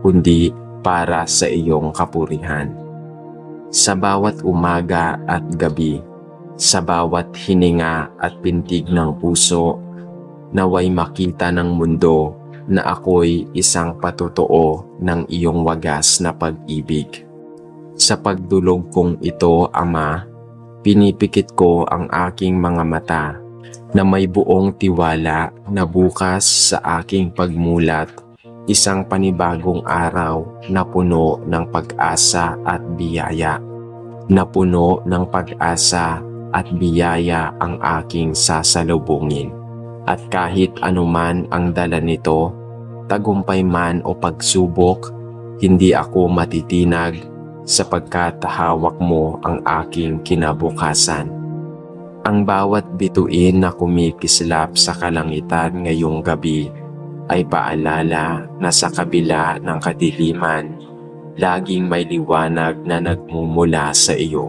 kundi para sa iyong kapurihan. Sa bawat umaga at gabi, sa bawat hininga at pintig ng puso, naway makita ng mundo na ako'y isang patotoo ng iyong wagas na pag-ibig. Sa pagdulog kong ito, Ama, pinipikit ko ang aking mga mata na may buong tiwala na bukas sa aking pagmulat, isang panibagong araw na puno ng pag-asa at biyaya. Na puno ng pag-asa at biyaya ang aking sasalubungin. At kahit anuman ang dala nito, tagumpay man o pagsubok, hindi ako matitinag sapagkat hawak mo ang aking kinabukasan. Ang bawat bituin na kumikislap sa kalangitan ngayong gabi ay paalala na sa kabila ng kadiliman, laging may liwanag na nagmumula sa iyo.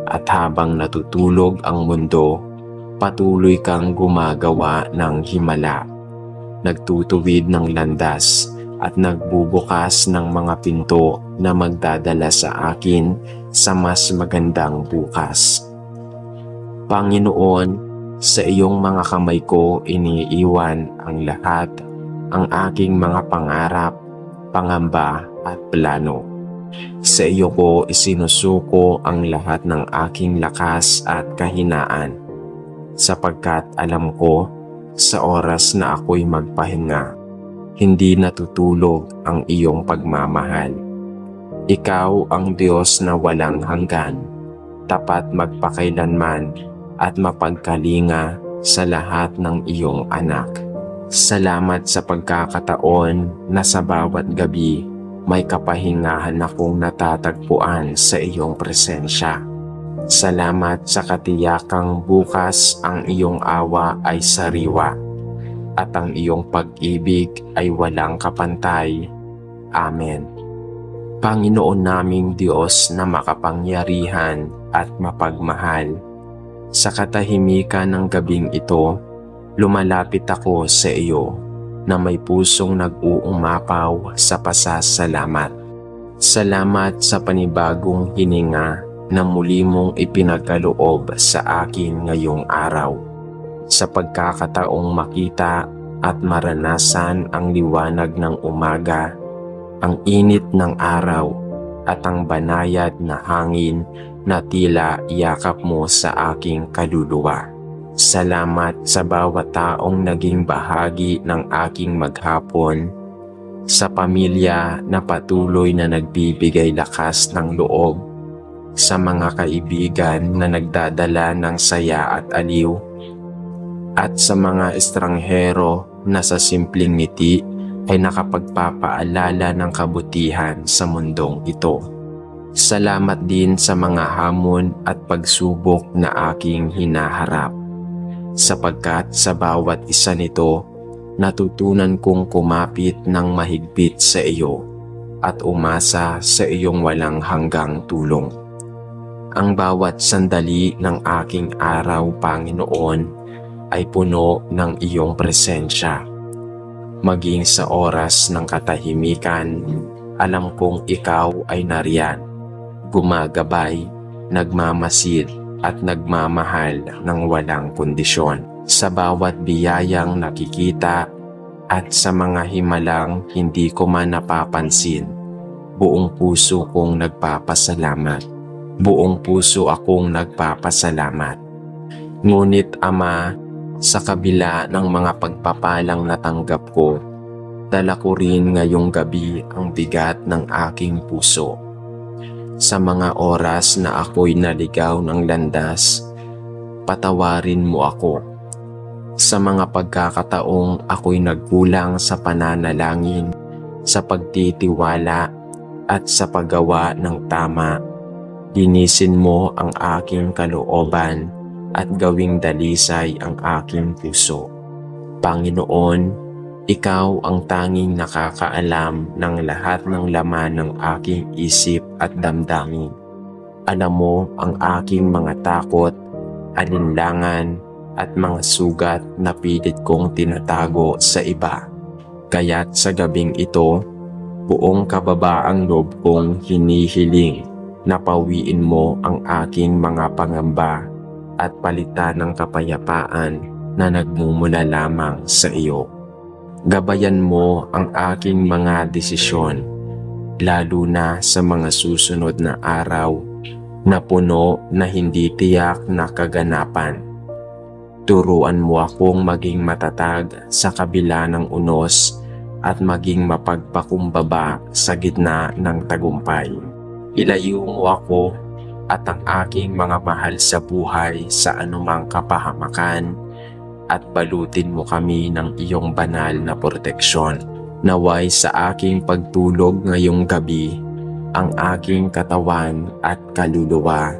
At habang natutulog ang mundo, patuloy kang gumagawa ng himala, nagtutuwid ng landas at nagbubukas ng mga pinto na magdadala sa akin sa mas magandang bukas. Panginoon, sa iyong mga kamay ko iniiwan ang lahat, ang aking mga pangarap, pangamba at plano. Sa iyo ko isinusuko ang lahat ng aking lakas at kahinaan, sapagkat alam ko sa oras na ako'y magpahinga, hindi natutulog ang iyong pagmamahal. Ikaw ang Diyos na walang hanggan, tapat magpakailanman at mapagkalinga sa lahat ng iyong anak. Salamat sa pagkakataon na sa bawat gabi may kapahingahan akong natatagpuan sa iyong presensya. Salamat sa katiyakang bukas ang iyong awa ay sariwa at ang iyong pag-ibig ay walang kapantay. Amen. Panginoon naming Diyos na makapangyarihan at mapagmahal, sa katahimikan ng gabing ito, lumalapit ako sa iyo na may pusong nag-uumapaw sa pasasalamat. Salamat sa panibagong hininga na muli mong ipinagkaloob sa akin ngayong araw. Sa pagkakataong makita at maranasan ang liwanag ng umaga, ang init ng araw at ang banayad na hangin na tila yakap mo sa aking kaluluwa. Salamat sa bawat taong naging bahagi ng aking maghapon, sa pamilya na patuloy na nagbibigay lakas ng loob, sa mga kaibigan na nagdadala ng saya at aliw, at sa mga estranghero na sa simpleng ngiti ay nakapagpapaalala ng kabutihan sa mundong ito. Salamat din sa mga hamon at pagsubok na aking hinaharap, sapagkat sa bawat isa nito, natutunan kong kumapit ng mahigpit sa iyo at umasa sa iyong walang hanggang tulong. Ang bawat sandali ng aking araw, Panginoon, ay puno ng iyong presensya. Maging sa oras ng katahimikan, alam kong ikaw ay nariyan, gumagabay, nagmamasid at nagmamahal ng walang kondisyon. Sa bawat biyayang nakikita at sa mga himalang hindi ko man napapansin, buong puso kong nagpapasalamat. Buong puso akong nagpapasalamat. Ngunit Ama, sa kabila ng mga pagpapalang natanggap ko, dala ko rin ngayong gabi ang bigat ng aking puso. Sa mga oras na ako'y naligaw ng landas, patawarin mo ako. Sa mga pagkakataong ako'y nagkulang sa pananalangin, sa pagtitiwala at sa paggawa ng tama, linisin mo ang aking kalooban at gawing dalisay ang aking puso. Panginoon, ikaw ang tanging nakakaalam ng lahat ng laman ng aking isip at damdamin. Alam mo ang aking mga takot, alinlangan at mga sugat na pilit kong tinatago sa iba. Kaya't sa gabing ito, buong kababaang loob kong hinihiling na pawiin mo ang aking mga pangamba at palitan ng kapayapaan na nagmumula lamang sa iyo. Gabayan mo ang aking mga desisyon, lalo na sa mga susunod na araw na puno na hindi tiyak na kaganapan. Turuan mo akong maging matatag sa kabila ng unos at maging mapagpakumbaba sa gitna ng tagumpay. Ilayo mo ako at ang aking mga mahal sa buhay sa anumang kapahamakan at balutin mo kami ng iyong banal na proteksyon. Naway sa aking pagtulog ngayong gabi, ang aking katawan at kaluluwa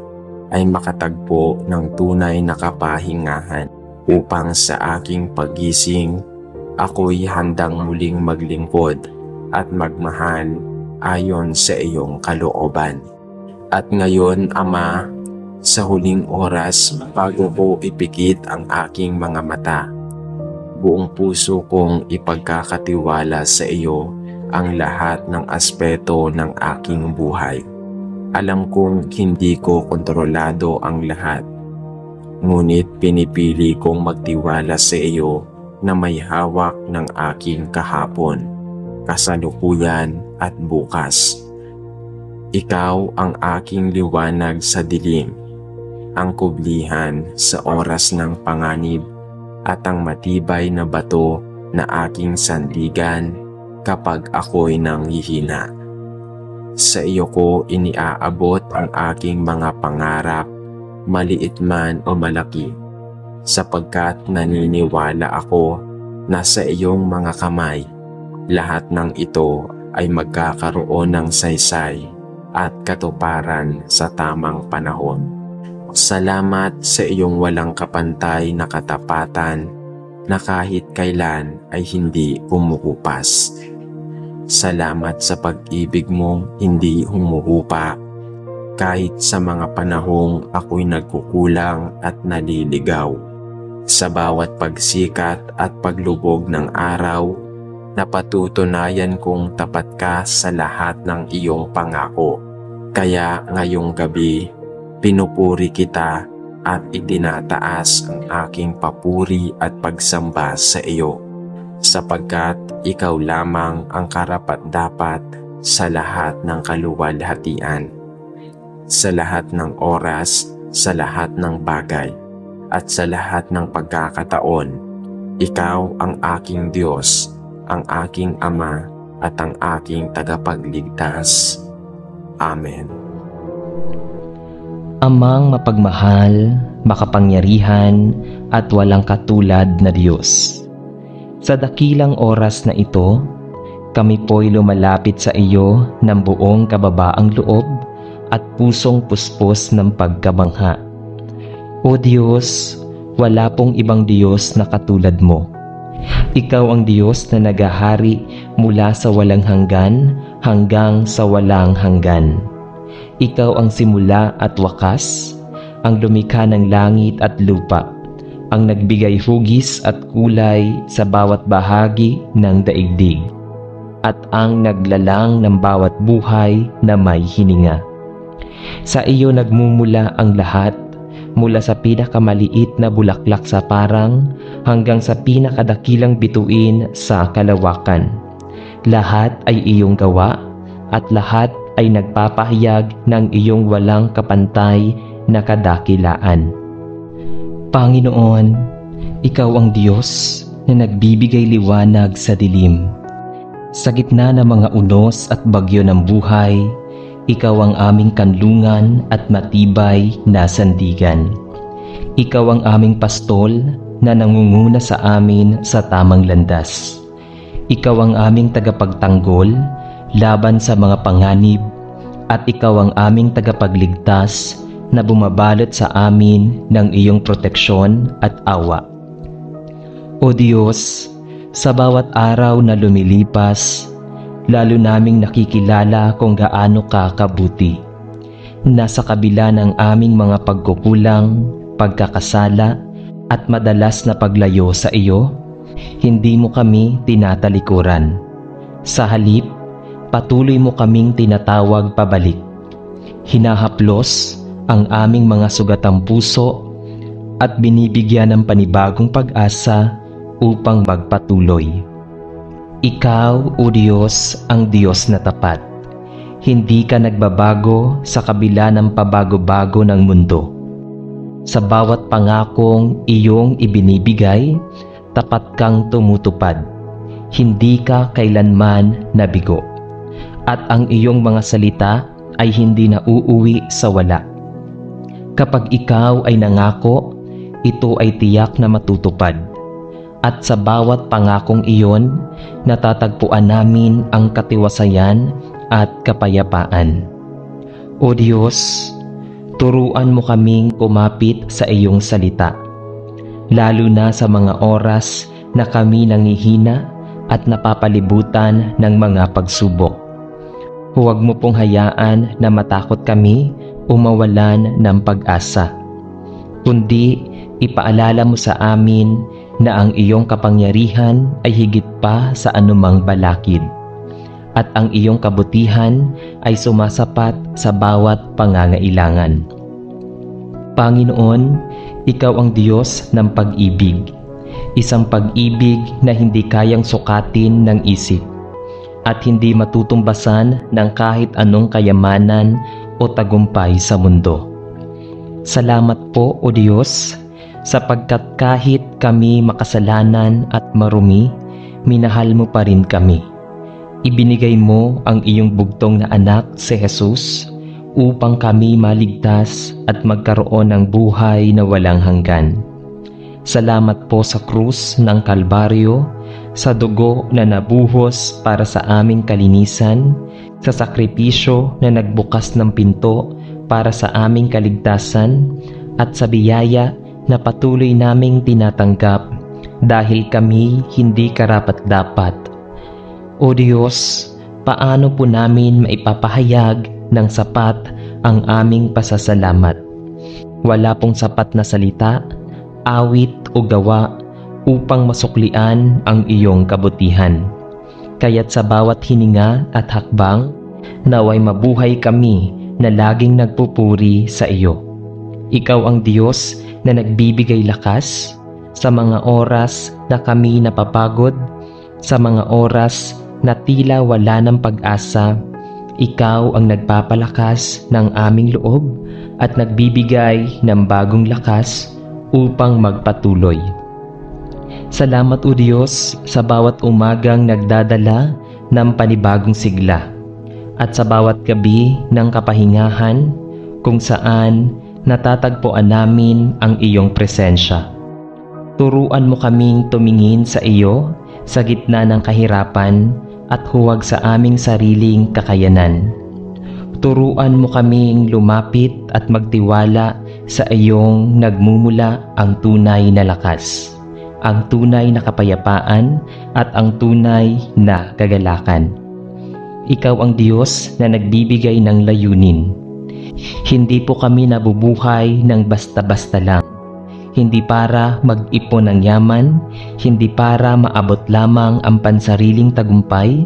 ay makatagpo ng tunay na kapahingahan upang sa aking paggising, ako'y handang muling maglingkod at magmahal ayon sa iyong kalooban. At ngayon, Ama, sa huling oras bago ko ipikit ang aking mga mata, buong puso kong ipagkakatiwala sa iyo ang lahat ng aspeto ng aking buhay. Alam kong hindi ko kontrolado ang lahat, ngunit pinipili kong magtiwala sa iyo na may hawak ng aking kahapon, kasalukuyan at bukas. Ikaw ang aking liwanag sa dilim, ang kublihan sa oras ng panganib at ang matibay na bato na aking sandigan kapag ako'y nanghihina. Sa iyo ko iniaabot ang aking mga pangarap, maliit man o malaki, sapagkat naniniwala ako na sa iyong mga kamay, lahat ng ito ay magkakaroon ng saysay at katuparan sa tamang panahon. Salamat sa iyong walang kapantay na katapatan na kahit kailan ay hindi kumukupas. Salamat sa pag-ibig mong hindi humuhupa kahit sa mga panahong ako'y nagkukulang at naliligaw. Sa bawat pagsikat at paglubog ng araw, napatutunayan kong tapat ka sa lahat ng iyong pangako. Kaya ngayong gabi, pinupuri kita at itinataas ang aking papuri at pagsamba sa iyo, sapagkat ikaw lamang ang karapat-dapat sa lahat ng kaluwalhatian, sa lahat ng oras, sa lahat ng bagay, at sa lahat ng pagkakataon. Ikaw ang aking Diyos, ang aking Ama, at ang aking tagapagligtas. Amen. Amang mapagmahal, makapangyarihan, at walang katulad na Diyos. Sa dakilang oras na ito, kami po'y lumalapit sa iyo ng buong kababaang loob at pusong puspos ng pagkabangha. O Diyos, wala pong ibang Diyos na katulad mo. Ikaw ang Diyos na nagahari mula sa walang hanggan hanggang sa walang hanggan. Ikaw ang simula at wakas, ang lumikha ng langit at lupa, ang nagbigay hugis at kulay sa bawat bahagi ng daigdig, at ang naglalang ng bawat buhay na may hininga. Sa iyo nagmumula ang lahat, mula sa pinakamaliit na bulaklak sa parang hanggang sa pinakadakilang bituin sa kalawakan. Lahat ay iyong gawa at lahat ay nagpapahayag ng iyong walang kapantay na kadakilaan. Panginoon, ikaw ang Diyos na nagbibigay liwanag sa dilim. Sa gitna ng mga unos at bagyo ng buhay, ikaw ang aming kanlungan at matibay na sandigan. Ikaw ang aming pastol na nangunguna sa amin sa tamang landas. Ikaw ang aming tagapagtanggol laban sa mga panganib, at ikaw ang aming tagapagligtas na bumabalot sa amin ng iyong proteksyon at awa. O Diyos, sa bawat araw na lumilipas, lalo naming nakikilala kung gaano ka kabuti. Nasa kabila ng aming mga pagkukulang, pagkakasala, at madalas na paglayo sa iyo, hindi mo kami tinatalikuran. Sa halip, patuloy mo kaming tinatawag pabalik. Hinahaplos ang aming mga sugatang puso at binibigyan ng panibagong pag-asa upang magpatuloy. Ikaw, O Diyos, ang Diyos na tapat. Hindi ka nagbabago sa kabila ng pabago-bago ng mundo. Sa bawat pangakong iyong ibinibigay, tapat kang tumutupad. Hindi ka kailanman nabigo. At ang iyong mga salita ay hindi na uuwi sa wala. Kapag ikaw ay nangako, ito ay tiyak na matutupad. At sa bawat pangakong iyon, natatagpuan namin ang katiwasayan at kapayapaan. O Diyos, turuan mo kaming kumapit sa iyong salita, lalo na sa mga oras na kami nangihina at napapalibutan ng mga pagsubok. Huwag mo pong hayaan na matakot kami o mawalan ng pag-asa, kundi ipaalala mo sa amin na ang iyong kapangyarihan ay higit pa sa anumang balakid, at ang iyong kabutihan ay sumasapat sa bawat pangangailangan. Panginoon, ikaw ang Diyos ng pag-ibig, isang pag-ibig na hindi kayang sukatin ng isip at hindi matutumbasan ng kahit anong kayamanan o tagumpay sa mundo. Salamat po, O Diyos, sapagkat kahit kami makasalanan at marumi, minahal mo pa rin kami. Ibinigay mo ang iyong bugtong na anak, si Jesus, upang kami maligtas at magkaroon ng buhay na walang hanggan. Salamat po sa krus ng Kalbaryo, sa dugo na nabuhos para sa aming kalinisan, sa sakripisyo na nagbukas ng pinto para sa aming kaligtasan, at sa biyaya na patuloy naming tinatanggap dahil kami hindi karapat-dapat. O Diyos, paano po namin maipapahayag ng sapat ang aming pasasalamat? Wala pong sapat na salita, awit o gawa upang masuklian ang iyong kabutihan. Kaya't sa bawat hininga at hakbang, naway mabuhay kami na laging nagpupuri sa iyo. Ikaw ang Diyos na nagbibigay lakas sa mga oras na kami napapagod, sa mga oras na tila wala ng pag-asa. Ikaw ang nagpapalakas ng aming loob at nagbibigay ng bagong lakas upang magpatuloy. Salamat, O Diyos, sa bawat umagang nagdadala ng panibagong sigla at sa bawat gabi ng kapahingahan kung saan natatagpuan namin ang iyong presensya. Turuan mo kaming tumingin sa iyo sa gitna ng kahirapan at huwag sa aming sariling kakayanan. Turuan mo kaming lumapit at magtiwala sa iyong nagmumula ang tunay na lakas, ang tunay na kapayapaan at ang tunay na kagalakan. Ikaw ang Diyos na nagbibigay ng layunin. Hindi po kami nabubuhay ng basta-basta lang. Hindi para mag-ipon ng yaman, hindi para maabot lamang ang pansariling tagumpay,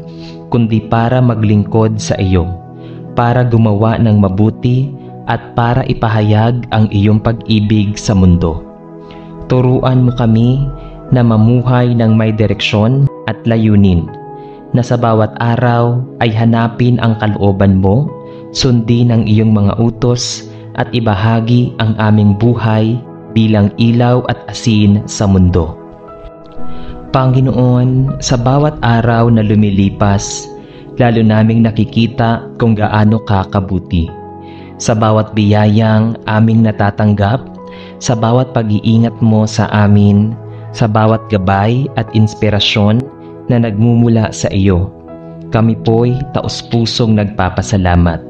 kundi para maglingkod sa iyo, para gumawa ng mabuti at para ipahayag ang iyong pag-ibig sa mundo. Turuan mo kami na mamuhay ng may direksyon at layunin, na sa bawat araw ay hanapin ang kalooban mo, sundin ang iyong mga utos at ibahagi ang aming buhay bilang ilaw at asin sa mundo. Panginoon, sa bawat araw na lumilipas, lalo naming nakikita kung gaano ka kabuti. Sa bawat biyayang aming natatanggap, sa bawat pag-iingat mo sa amin, sa bawat gabay at inspirasyon na nagmumula sa iyo, kami po'y taos-pusong nagpapasalamat.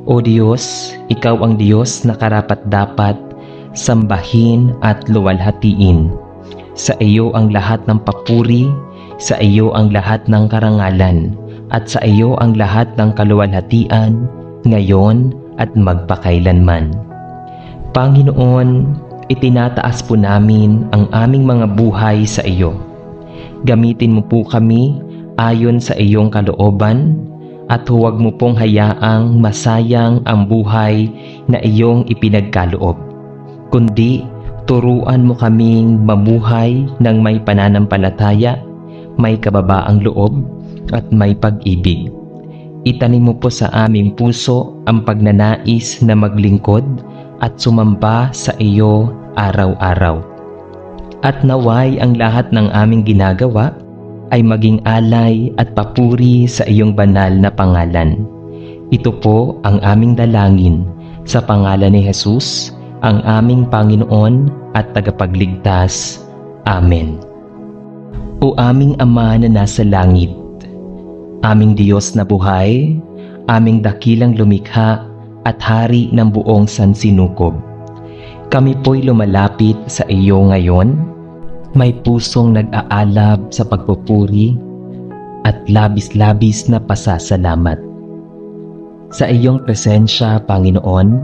O Diyos, Ikaw ang Diyos na karapat-dapat sambahin at luwalhatiin. Sa iyo ang lahat ng papuri, sa iyo ang lahat ng karangalan, at sa iyo ang lahat ng kaluwalhatian, ngayon at magpakailanman. Panginoon, itinataas po namin ang aming mga buhay sa iyo. Gamitin mo po kami ayon sa iyong kalooban at huwag mo pong hayaang masayang ang buhay na iyong ipinagkaloob, kundi turuan mo kaming mamuhay ng may pananampalataya, may kababaang loob at may pag-ibig. Itanim mo po sa aming puso ang pagnanais na maglingkod at sumamba sa iyo araw-araw. At naway ang lahat ng aming ginagawa ay maging alay at papuri sa iyong banal na pangalan. Ito po ang aming dalangin sa pangalan ni Jesus, ang aming Panginoon at tagapagligtas. Amen. O aming Ama na nasa langit, aming Diyos na buhay, aming dakilang lumikha at hari ng buong sansinukob, kami po'y lumalapit sa iyo ngayon, may pusong nag-aalab sa pagpupuri at labis-labis na pasasalamat. Sa iyong presensya, Panginoon,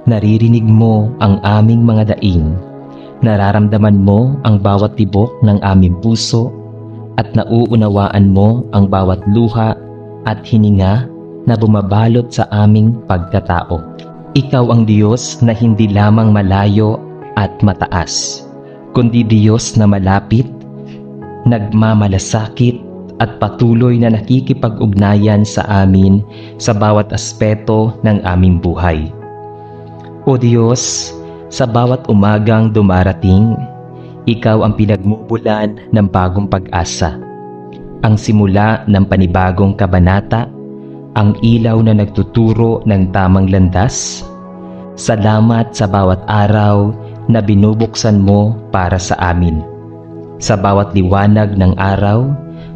naririnig mo ang aming mga daing, nararamdaman mo ang bawat tibok ng aming puso, at nauunawaan mo ang bawat luha at hininga na bumabalot sa aming pagkatao. Ikaw ang Diyos na hindi lamang malayo at mataas, kundi Diyos na malapit, nagmamalasakit at patuloy na nakikipag-ugnayan sa amin sa bawat aspeto ng aming buhay. O Diyos, sa bawat umagang dumarating, Ikaw ang pinagmumulan ng bagong pag-asa, ang simula ng panibagong kabanata, ang ilaw na nagtuturo ng tamang landas. Salamat sa bawat araw na binubuksan mo para sa amin. Sa bawat liwanag ng araw,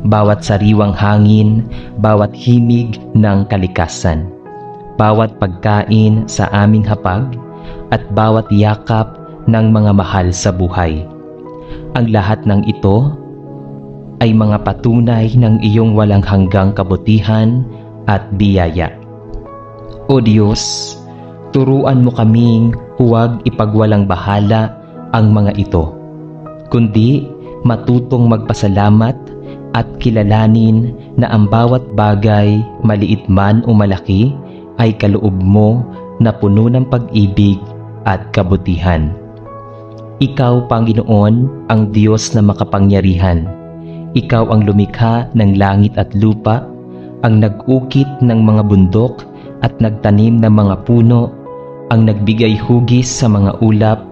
bawat sariwang hangin, bawat himig ng kalikasan, bawat pagkain sa aming hapag, at bawat yakap ng mga mahal sa buhay. Ang lahat ng ito ay mga patunay ng iyong walang hanggang kabutihan at biyaya. O Diyos, turuan mo kaming huwag ipagwalang bahala ang mga ito, kundi matutong magpasalamat at kilalanin na ang bawat bagay, maliit man o malaki, ay kaloob mo na puno ng pag-ibig at kabutihan. Ikaw, Panginoon, ang Diyos na makapangyarihan. Ikaw ang lumikha ng langit at lupa, ang nag-ukit ng mga bundok at nagtanim ng mga puno, ang nagbigay hugis sa mga ulap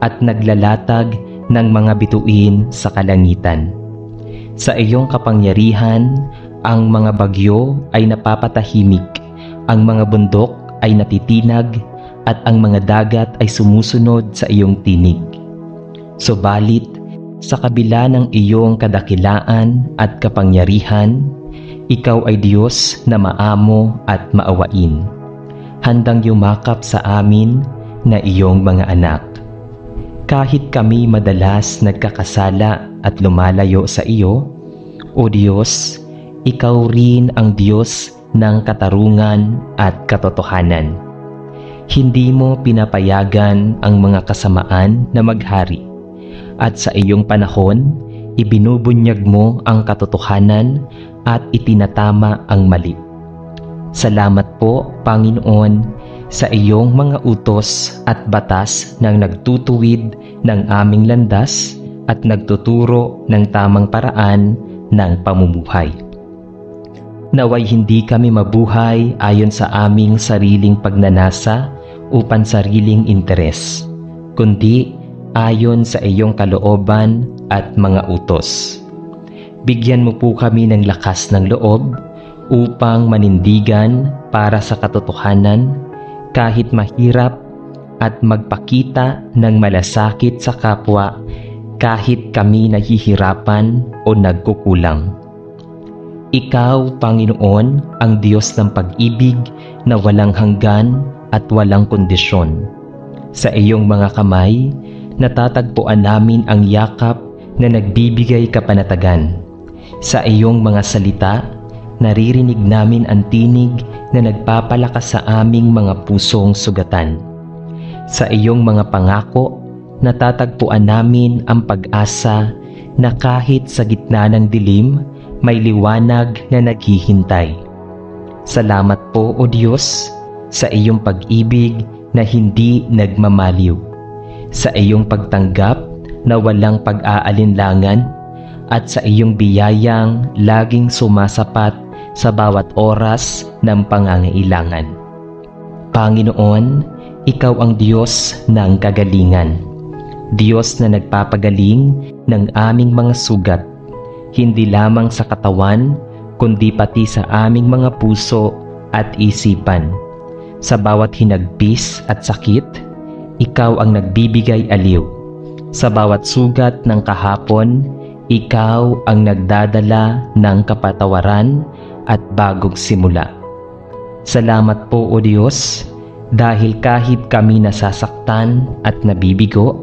at naglalatag ng mga bituin sa kalangitan. Sa iyong kapangyarihan, ang mga bagyo ay napapatahimik, ang mga bundok ay natitinag, at ang mga dagat ay sumusunod sa iyong tinig. Subalit, sa kabila ng iyong kadakilaan at kapangyarihan, ikaw ay Diyos na maamo at maawain, handang yumakap sa amin na iyong mga anak. Kahit kami madalas nagkakasala at lumalayo sa iyo, O Diyos, ikaw rin ang Diyos ng katarungan at katotohanan. Hindi mo pinapayagan ang mga kasamaan na maghari, at sa iyong panahon, ibinubunyag mo ang katotohanan at itinatama ang mali. Salamat po, Panginoon, sa iyong mga utos at batas ng nagtutuwid ng aming landas at nagtuturo ng tamang paraan ng pamumuhay. Naway hindi kami mabuhay ayon sa aming sariling pagnanasa o pansariling interes, kundi ayon sa iyong kalooban at mga utos. Bigyan mo po kami ng lakas ng loob upang manindigan para sa katotohanan kahit mahirap, at magpakita ng malasakit sa kapwa kahit kami nahihirapan o nagkukulang. Ikaw, Panginoon, ang Diyos ng pag-ibig na walang hanggan at walang kondisyon. Sa iyong mga kamay, natatagpuan namin ang yakap na nagbibigay kapanatagan. Sa iyong mga salita, naririnig namin ang tinig na nagpapalakas sa aming mga pusong sugatan. Sa iyong mga pangako, natatagpuan namin ang pag-asa na kahit sa gitna ng dilim, may liwanag na naghihintay. Salamat po, O Diyos, sa iyong pag-ibig na hindi nagmamaliw, sa iyong pagtanggap na walang pag-aalinlangan, at sa iyong biyayang laging sumasapat sa bawat oras ng pangangailangan. Panginoon, Ikaw ang Diyos ng kagalingan, Diyos na nagpapagaling ng aming mga sugat, hindi lamang sa katawan, kundi pati sa aming mga puso at isipan. Sa bawat hinagpis at sakit, Ikaw ang nagbibigay aliw. Sa bawat sugat ng kahapon, Ikaw ang nagdadala ng kapatawaran at bagong simula. Salamat po, O Diyos, dahil kahit kami nasasaktan at nabibigo,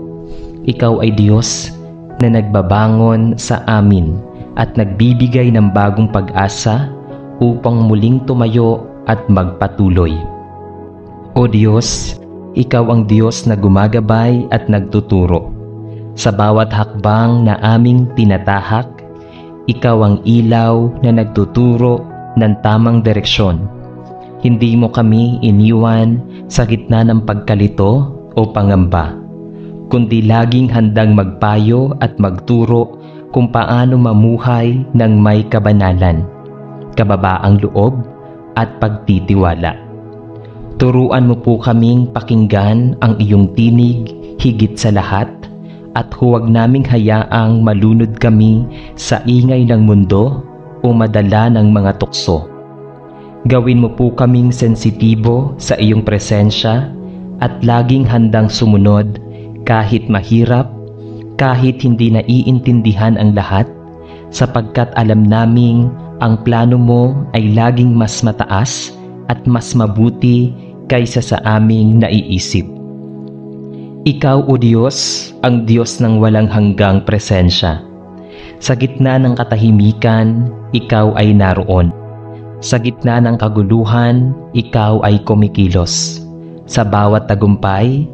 Ikaw ay Diyos na nagbabangon sa amin at nagbibigay ng bagong pag-asa upang muling tumayo at magpatuloy. O Diyos, Ikaw ang Diyos na gumagabay at nagtuturo. Sa bawat hakbang na aming tinatahak, Ikaw ang ilaw na nagtuturo ng tamang direksyon. Hindi mo kami iniwan sa gitna ng pagkalito o pangamba, kundi laging handang magpayo at magturo kung paano mamuhay ng may kabanalan, kababaang loob at pagtitiwala. Turuan mo po kaming pakinggan ang iyong tinig higit sa lahat, at huwag naming hayaang malunod kami sa ingay ng mundo o madala ng mga tukso. Gawin mo po kaming sensitibo sa iyong presensya at laging handang sumunod kahit mahirap, kahit hindi naiintindihan ang lahat, sapagkat alam naming ang plano mo ay laging mas mataas at mas mabuti kaysa sa aming naiisip. Ikaw, O Diyos, ang Diyos ng walang hanggang presensya. Sa gitna ng katahimikan, Ikaw ay naroon. Sa gitna ng kaguluhan, Ikaw ay kumikilos. Sa bawat tagumpay,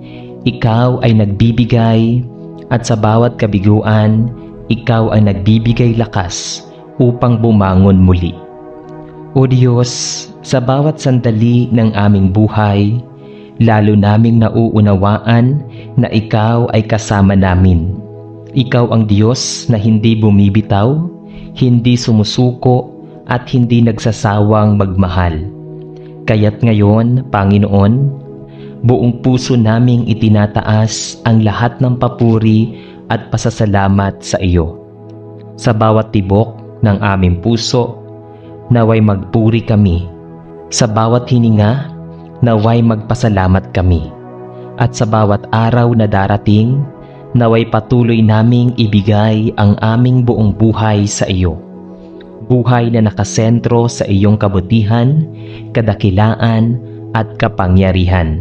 Ikaw ay nagbibigay, at sa bawat kabiguan, Ikaw ay nagbibigay lakas upang bumangon muli. O Diyos, sa bawat sandali ng aming buhay, lalo naming nauunawaan na Ikaw ay kasama namin. Ikaw ang Diyos na hindi bumibitaw, hindi sumusuko, at hindi nagsasawang magmahal. Kaya't ngayon, Panginoon, buong puso naming itinataas ang lahat ng papuri at pasasalamat sa iyo. Sa bawat tibok ng aming puso, naway magpuri kami. Sa bawat hininga, naway magpasalamat kami. At sa bawat araw na darating, naway patuloy naming ibigay ang aming buong buhay sa iyo. Buhay na nakasentro sa iyong kabutihan, kadakilaan at kapangyarihan.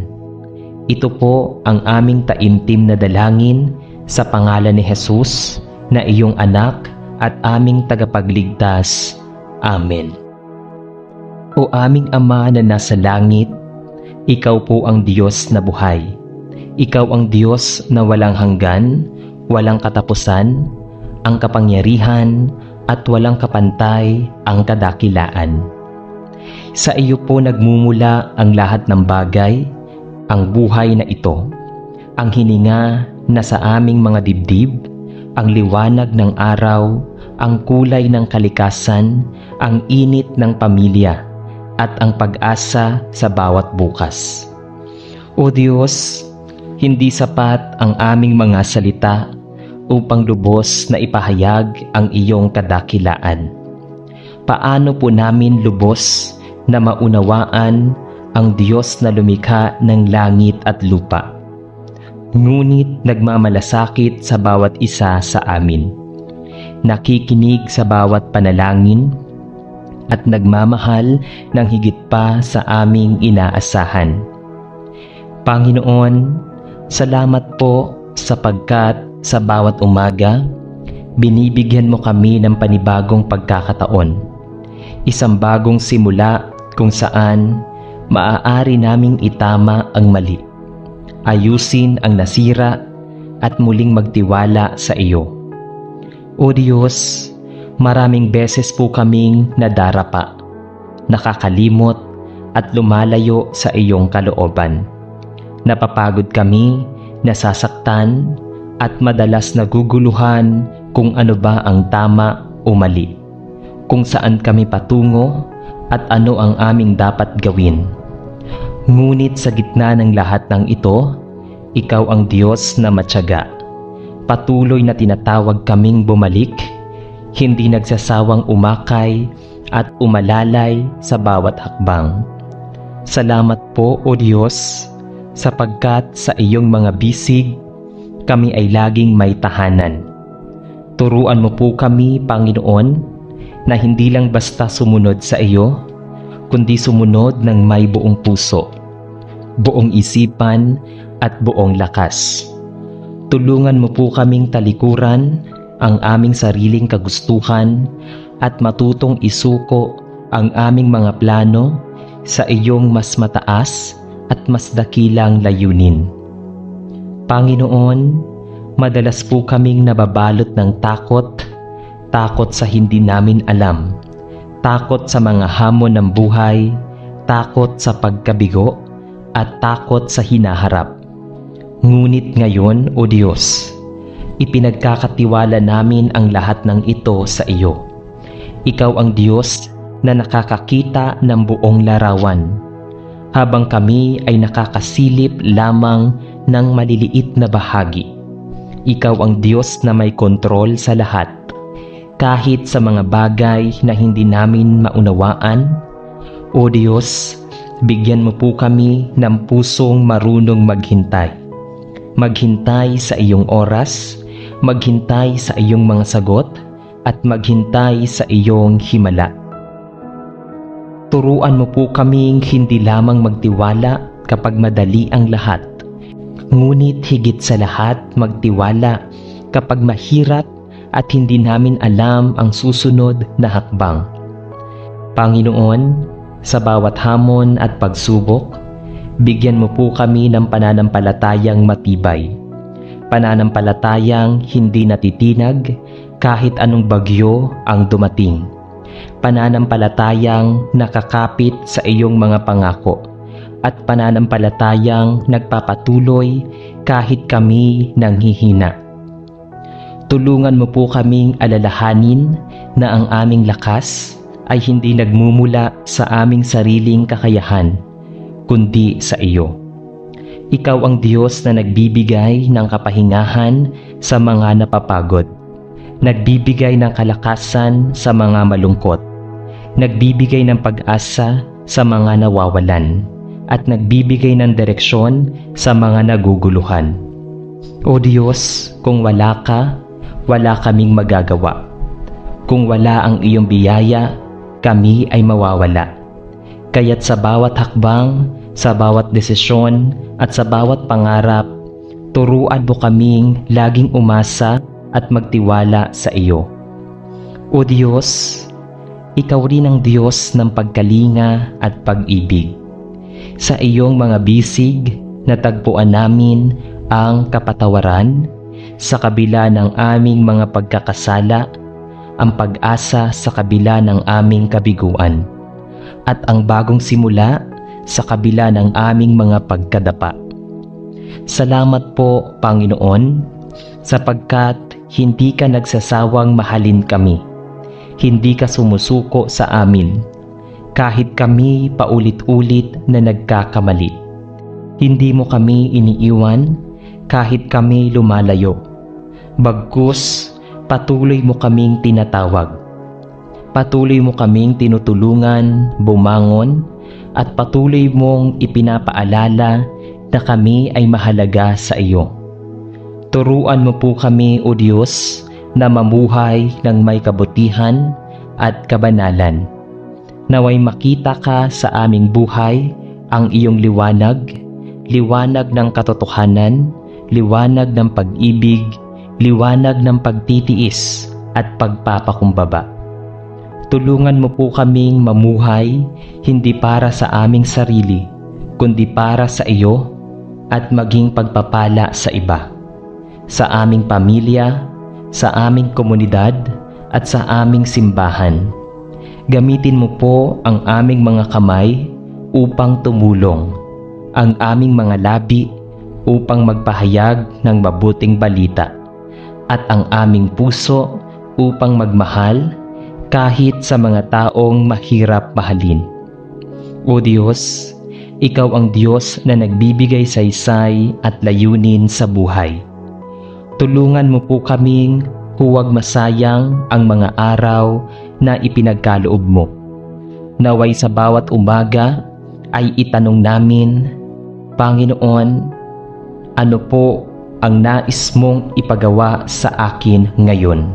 Ito po ang aming taimtim na dalangin sa pangalan ni Jesus na iyong anak at aming tagapagligtas. Amen. O aming Ama na nasa langit, Ikaw po ang Diyos na buhay. Ikaw ang Diyos na walang hanggan, walang katapusan, ang kapangyarihan at walang kapantay ang kadakilaan. Sa iyo po nagmumula ang lahat ng bagay, ang buhay na ito, ang hininga na sa aming mga dibdib, ang liwanag ng araw, ang kulay ng kalikasan, ang init ng pamilya, at ang pag-asa sa bawat bukas. O Diyos, hindi sapat ang aming mga salita upang lubos na ipahayag ang iyong kadakilaan. Paano po namin lubos na maunawaan ang Diyos na lumikha ng langit at lupa? Ngunit nagmamalasakit sa bawat isa sa amin, nakikinig sa bawat panalangin, at nagmamahal ng higit pa sa aming inaasahan. Panginoon, salamat po sapagkat sa bawat umaga, binibigyan mo kami ng panibagong pagkakataon. Isang bagong simula kung saan maaari naming itama ang mali, ayusin ang nasira, at muling magtiwala sa iyo. O Diyos, maraming beses po kaming nadarapa, nakakalimot at lumalayo sa iyong kalooban. Napapagod kami, nasasaktan at madalas naguguluhan kung ano ba ang tama o mali, kung saan kami patungo at ano ang aming dapat gawin. Ngunit sa gitna ng lahat ng ito, ikaw ang Diyos na matyaga. Patuloy na tinatawag kaming bumalik, hindi nagsasawang umakay at umalalay sa bawat hakbang. Salamat po o Diyos, sapagkat sa iyong mga bisig, kami ay laging may tahanan. Turuan mo po kami, Panginoon, na hindi lang basta sumunod sa iyo, kundi sumunod ng may buong puso, buong isipan at buong lakas. Tulungan mo po kaming talikuran ang aming sariling kagustuhan at matutong isuko ang aming mga plano sa iyong mas mataas at mas dakilang layunin. Panginoon, madalas po kaming nababalot ng takot sa hindi namin alam, takot sa mga hamon ng buhay, takot sa pagkabigo, at takot sa hinaharap. Ngunit ngayon, O Diyos, ipinagkakatiwala namin ang lahat ng ito sa iyo. Ikaw ang Diyos na nakakakita ng buong larawan, habang kami ay nakakasilip lamang ng maliliit na bahagi. Ikaw ang Diyos na may kontrol sa lahat, kahit sa mga bagay na hindi namin maunawaan. O Diyos, bigyan mo po kami ng pusong marunong maghintay. Maghintay sa iyong oras, maghintay sa iyong mga sagot, at maghintay sa iyong himala. Turuan mo po kaming hindi lamang magtiwala kapag madali ang lahat, ngunit higit sa lahat magtiwala kapag mahirap at hindi namin alam ang susunod na hakbang. Panginoon, sa bawat hamon at pagsubok, bigyan mo po kami ng pananampalatayang matibay. Pananampalatayang hindi natitinag kahit anong bagyo ang dumating. Pananampalatayang nakakapit sa iyong mga pangako. At pananampalatayang nagpapatuloy kahit kami nanghihina. Tulungan mo po kaming alalahanin na ang aming lakas ay hindi nagmumula sa aming sariling kakayahan, kundi sa iyo. Ikaw ang Diyos na nagbibigay ng kapahingahan sa mga napapagod, nagbibigay ng kalakasan sa mga malungkot, nagbibigay ng pag-asa sa mga nawawalan, at nagbibigay ng direksyon sa mga naguguluhan. O Diyos, kung wala ka, wala kaming magagawa. Kung wala ang iyong biyaya, kami ay mawawala. Kaya't sa bawat hakbang, sa bawat desisyon at sa bawat pangarap, turuan mo kaming laging umasa at magtiwala sa iyo. O Diyos, ikaw rin ang Diyos ng pagkalinga at pag-ibig. Sa iyong mga bisig, natagpuan namin ang kapatawaran sa kabila ng aming mga pagkakasala, ang pag-asa sa kabila ng aming kabiguan, at ang bagong simula sa kabila ng aming mga pagkadapa. Salamat po, Panginoon, sapagkat hindi ka nagsasawang mahalin kami. Hindi ka sumusuko sa amin, kahit kami paulit-ulit na nagkakamali. Hindi mo kami iniiwan kahit kami lumalayo. Bagkus, patuloy mo kaming tinatawag. Patuloy mo kaming tinutulungan, bumangon, at patuloy mong ipinapaalala na kami ay mahalaga sa iyo. Turuan mo po kami, O Diyos, na mamuhay ng may kabutihan at kabanalan. Naway makita ka sa aming buhay ang iyong liwanag, liwanag ng katotohanan, liwanag ng pag-ibig, liwanag ng pagtitiis at pagpapakumbaba. Tulungan mo po kaming mamuhay hindi para sa aming sarili, kundi para sa iyo at maging pagpapala sa iba. sa aming pamilya, sa aming komunidad, at sa aming simbahan. Gamitin mo po ang aming mga kamay upang tumulong, ang aming mga labi upang magpahayag ng mabuting balita, at ang aming puso upang magmahal kahit sa mga taong mahirap mahalin. O Diyos, Ikaw ang Diyos na nagbibigay saysay at layunin sa buhay. Tulungan mo po kaming huwag masayang ang mga araw na ipinagkaloob mo. Naway sa bawat umaga ay itanong namin, Panginoon, ano po ang nais mong ipagawa sa akin ngayon?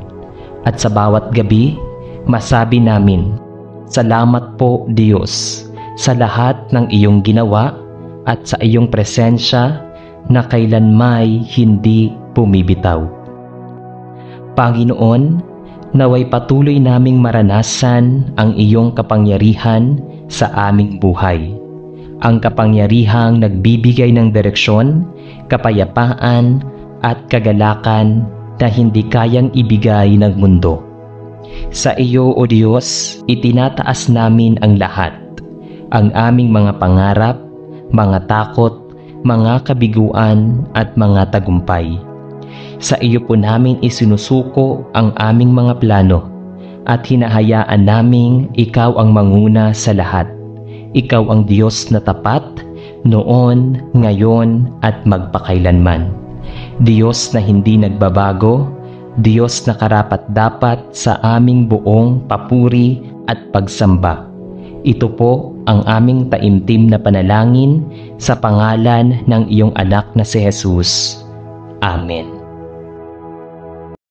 At sa bawat gabi, masabi namin, salamat po Diyos sa lahat ng iyong ginawa at sa iyong presensya na kailanmay hindi bumibitaw. Panginoon, naway patuloy naming maranasan ang iyong kapangyarihan sa aming buhay. Ang kapangyarihang nagbibigay ng direksyon, kapayapaan at kagalakan na hindi kayang ibigay ng mundo. Sa iyo, O Diyos, itinataas namin ang lahat, ang aming mga pangarap, mga takot, mga kabiguan at mga tagumpay. Sa iyo po namin isinusuko ang aming mga plano at hinahayaan naming ikaw ang manguna sa lahat. Ikaw ang Diyos na tapat, noon, ngayon at magpakailanman. Diyos na hindi nagbabago, Diyos na karapat-dapat sa aming buong papuri at pagsamba. Ito po ang aming taimtim na panalangin sa pangalan ng iyong anak na si Jesus. Amen.